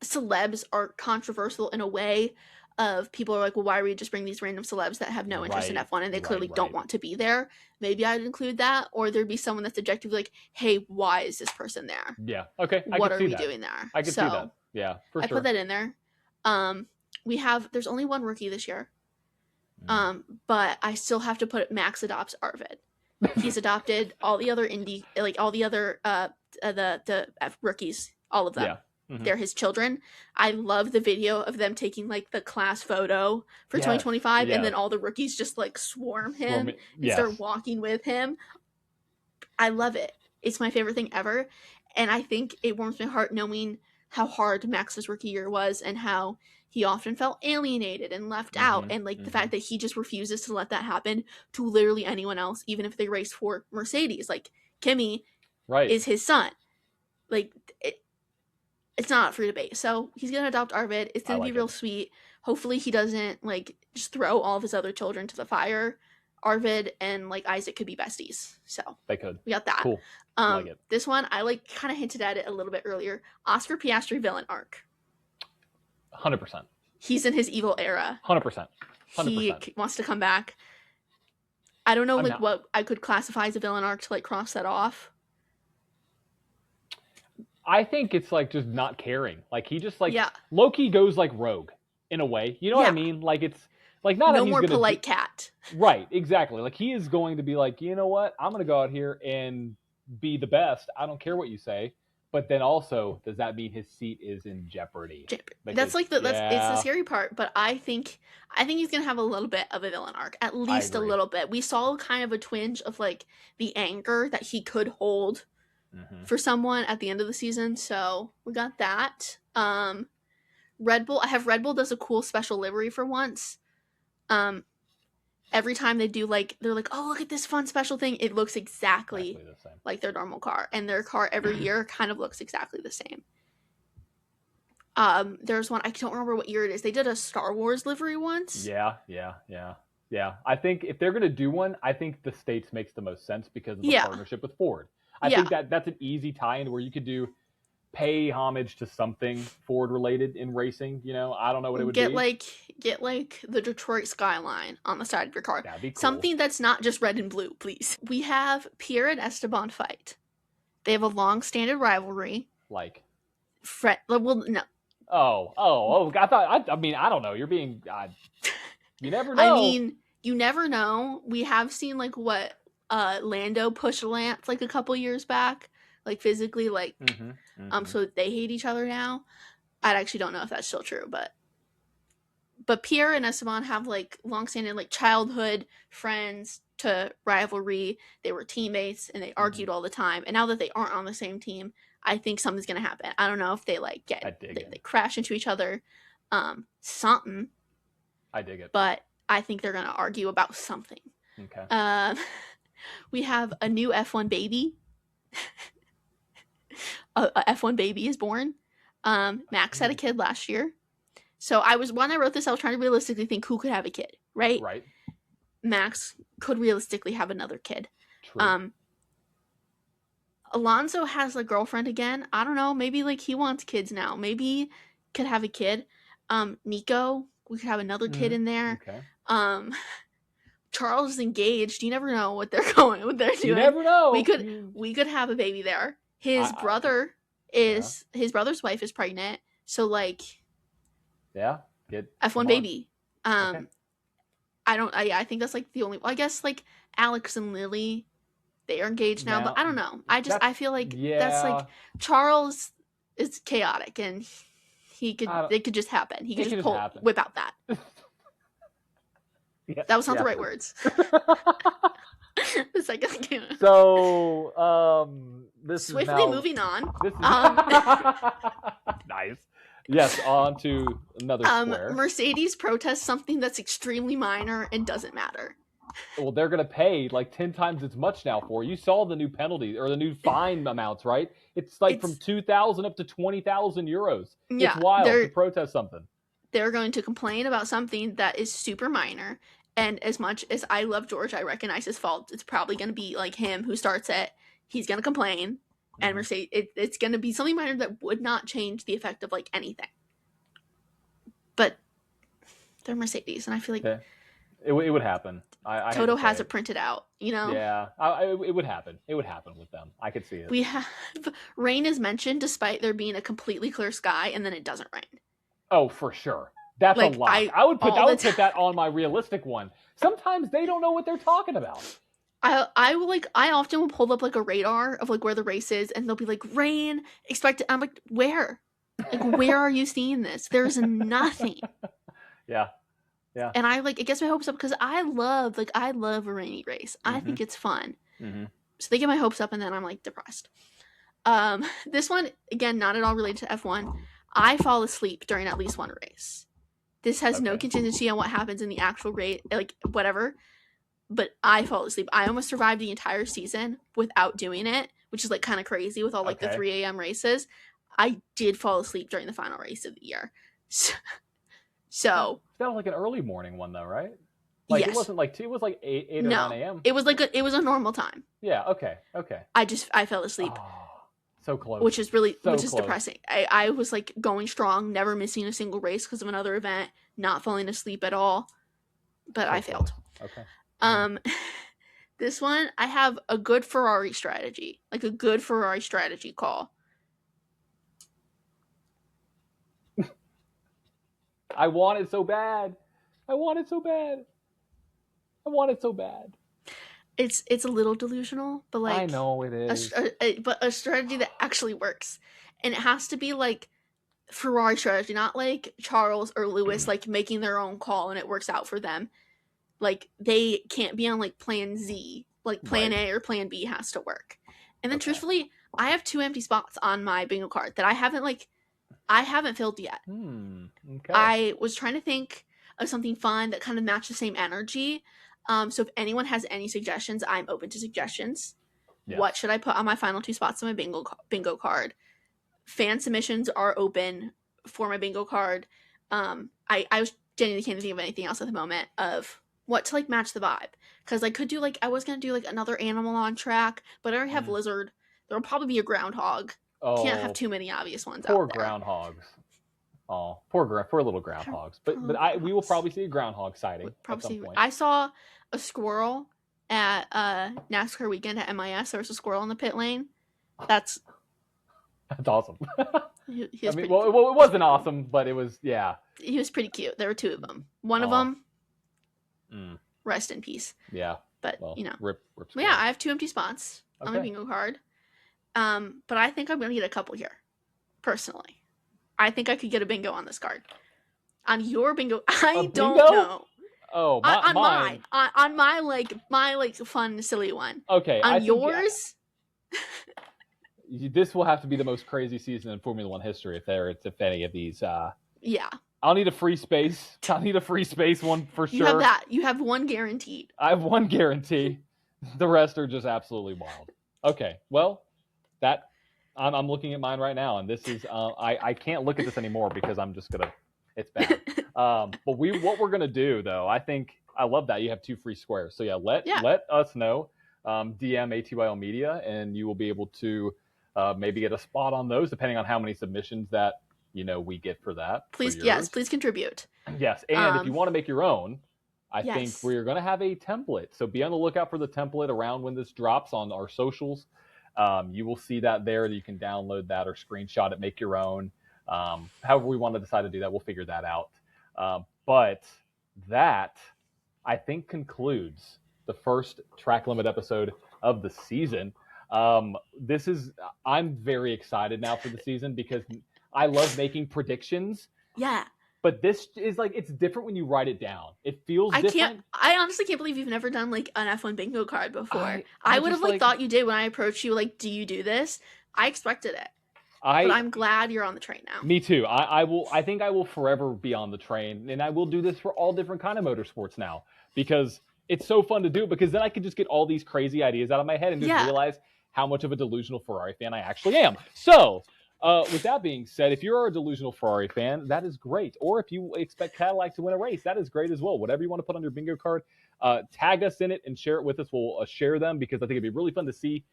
celebs are controversial in a way of people are like, well, why are we just bring these random celebs that have no interest in F1 and they clearly don't want to be there? Maybe I'd include that, or there'd be someone that's objectively like, hey, why is this person there? Yeah. Okay. What are we doing there? I could see that. Yeah, for sure. I put that in there. There's only one rookie this year. But I still have to put Max adopts Arvid. He's adopted all the other the rookies, all of them. Yeah. They're his children. I love the video of them taking the class photo for 2025, and then all the rookies just swarm him and start walking with him. I love it. It's my favorite thing ever, and I think it warms my heart knowing how hard Max's rookie year was and how he often felt alienated and left out. And like the fact that he just refuses to let that happen to literally anyone else, even if they race for Mercedes. Like Kimi is his son. Like it's not up for debate. So he's going to adopt Arvid. It's going to be real sweet. Hopefully he doesn't like just throw all of his other children to the fire. Arvid and like Isaac could be besties. So they could. We got that. Cool. Like it. This one, I like kind of hinted at it a little bit earlier. Oscar Piastri villain arc. 100%. He's in his evil era. 100%. He wants to come back. I don't know what I could classify as a villain arc to like cross that off. I think it's like just not caring. Like he just like Loki goes like rogue in a way. You know what I mean? Like it's like not no more polite cat. Right, exactly. Like he is going to be like, you know what? I'm going to go out here and be the best. I don't care what you say. But then also, does that mean his seat is in jeopardy? That's like it's the scary part. But I think he's gonna have a little bit of a villain arc, at least a little bit. We saw kind of a twinge of like the anger that he could hold for someone at the end of the season. So we got that. Red Bull. I have Red Bull does a cool special livery for once. Every time they do like they're like, oh, look at this fun special thing. It looks exactly the same. Like their normal car, and their car every year kind of looks exactly the same. There's one I don't remember what year it is. They did a Star Wars livery once. Yeah. I think if they're gonna do one, I think the States makes the most sense because of the partnership with Ford. I think that's an easy tie-in where you could do pay homage to something Ford related in racing. You know, I don't know what it would be. Get like the Detroit skyline on the side of your car. That'd be cool. Something that's not just red and blue, please. We have Pierre and Esteban fight. They have a long-standing rivalry. Like, well, no. Oh! I mean, I don't know. You're being. You never know. I mean, you never know. We have seen like what Lando pushed Lance like a couple years back. Like physically, like, so they hate each other now. I actually don't know if that's still true, but Pierre and Esteban have like long-standing like childhood friends to rivalry. They were teammates and they argued all the time. And now that they aren't on the same team, I think something's gonna happen. I don't know if they like they crash into each other, something. I dig it, but I think they're gonna argue about something. Okay. We have a new F1 baby. A F1 baby is born. Max had a kid last year. So when I wrote this, I was trying to realistically think who could have a kid, right? Right. Max could realistically have another kid. True. Alonso has a girlfriend again. I don't know. Maybe like he wants kids now. Maybe could have a kid. Nico, we could have another kid in there. Okay. Charles is engaged. You never know what they're doing. You never know. We could have a baby there. His brother's wife is pregnant. So like, good F1 baby. Okay. I think that's like the only. I guess like Alex and Lily, they are engaged now, but I don't know. I feel like that's like Charles is chaotic and it could just happen. He could just whip out that. Yes, that was not the right words. The second thing. So, this swiftly is now, moving on. This is, nice. Yes, on to another square. Mercedes protests something that's extremely minor and doesn't matter. Well, they're going to pay like 10 times as much now for it. You saw the new penalty or the new fine amounts, right? It's like from 2,000 up to 20,000 euros. Yeah, it's wild to protest something. They're going to complain about something that is super minor. And as much as I love George, I recognize his fault. It's probably going to be like him who starts it. He's going to complain. And Mercedes, it's going to be something minor that would not change the effect of like anything. But they're Mercedes. And I feel like it would happen. Toto has it printed out, you know? Yeah, it would happen. It would happen with them. I could see it. We have rain is mentioned despite there being a completely clear sky and then it doesn't rain. Oh, for sure. That's like, a lot. I would put that on my realistic one. Sometimes they don't know what they're talking about. I often will pull up like a radar of like where the race is and they'll be like rain expected. I'm like, where? Like where are you seeing this? There's nothing. Yeah. And it gets my hopes up because I love a rainy race. I think it's fun. So they get my hopes up and then I'm like depressed. This one, again, not at all related to F1. I fall asleep during at least one race. This has no contingency on what happens in the actual race, like whatever. But I fall asleep. I almost survived the entire season without doing it, which is like kind of crazy with all like the 3 a.m. races. I did fall asleep during the final race of the year. So that was like an early morning one though, right? Like yes. It wasn't like 2, it was like 8 or 9 a.m. It was like it was a normal time. Yeah, okay. I fell asleep. Oh, so close. Which is depressing. I was like going strong, never missing a single race because of another event, not falling asleep at all. But I failed. Okay. This one, I have a good Ferrari strategy. Like a good Ferrari strategy call. I want it so bad. It's a little delusional, but like I know it is. But a strategy that actually works. And it has to be like Ferrari strategy, not like Charles or Lewis like making their own call and it works out for them. Like they can't be on like plan Z. Like plan A or plan B has to work. And then truthfully, I have 2 empty spots on my bingo card that I haven't filled yet. Okay. I was trying to think of something fun that kind of matched the same energy. So if anyone has any suggestions, I'm open to suggestions. Yes. What should I put on my final 2 spots on my bingo card? Fan submissions are open for my bingo card. I was genuinely can't think of anything else at the moment of what to like match the vibe. Because I could do like, I was going to do like another animal on track, but I already have lizard. There'll probably be a groundhog. Oh, can't have too many obvious ones poor out there. Groundhogs. Oh, poor little groundhogs. But we will probably see a groundhog sighting at some point. I saw a squirrel at NASCAR weekend at MIS. There was a squirrel in the pit lane. That's awesome. He it wasn't awesome, but it was, yeah. He was pretty cute. There were 2 of them. One of them, rest in peace. Yeah. But, rip yeah, I have 2 empty spots on my bingo card. But I think I'm going to get a couple here, personally. I think I could get a bingo on this card. On your bingo, I don't know. Oh, mine. On my fun, silly one. Okay. On yours? This will have to be the most crazy season in Formula One history if any of these. Yeah. I'll need a free space. One for sure. You have that. You have one guaranteed. I have one guarantee. The rest are just absolutely wild. Okay. Well, I'm looking at mine right now, and this is I can't look at this anymore because I'm just gonna. It's bad. But what we're gonna do though, I think I love that you have 2 free squares. So let us know. DM ATYL Media, and you will be able to maybe get a spot on those, depending on how many submissions that we get for that. Please contribute. Yes, and if you want to make your own, I think we're going to have a template. So be on the lookout for the template around when this drops on our socials. You will see that there. You can download that or screenshot it, make your own. However we want to decide to do that, we'll figure that out. But that, I think, concludes the first Track Limit episode of the season. I'm very excited now for the season because I love making predictions. Yeah. But this is it's different when you write it down. It feels different. I honestly can't believe you've never done like an F1 bingo card before. I would have thought you did when I approached you. Like, do you do this? I expected it. But I'm glad you're on the train now. Me too. I think I will forever be on the train, and I will do this for all different kind of motorsports now because it's so fun to do. Because then I can just get all these crazy ideas out of my head and just realize how much of a delusional Ferrari fan I actually am. So. With that being said, if you're a delusional Ferrari fan, that is great. Or if you expect Cadillac to win a race, that is great as well. Whatever you want to put on your bingo card, tag us in it and share it with us. We'll share them because I think it'd be really fun to see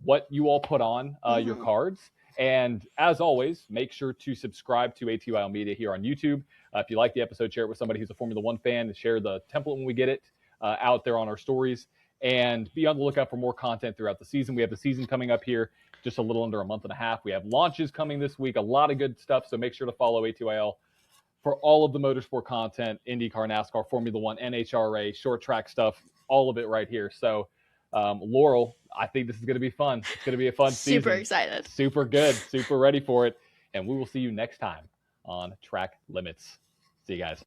what you all put on your cards. And as always, make sure to subscribe to ATYL Media here on YouTube. If you like the episode, share it with somebody who's a Formula One fan and share the template when we get it out there on our stories. And be on the lookout for more content throughout the season. We have the season coming up here just a little under a month and a half. We have launches coming this week, a lot of good stuff. So make sure to follow ATYL for all of the motorsport content, IndyCar, NASCAR, Formula One, NHRA, short track stuff, all of it right here. So Laurel, I think this is going to be fun. It's going to be a fun season. Super excited. Super good. Super ready for it. And we will see you next time on Track Limits. See you guys.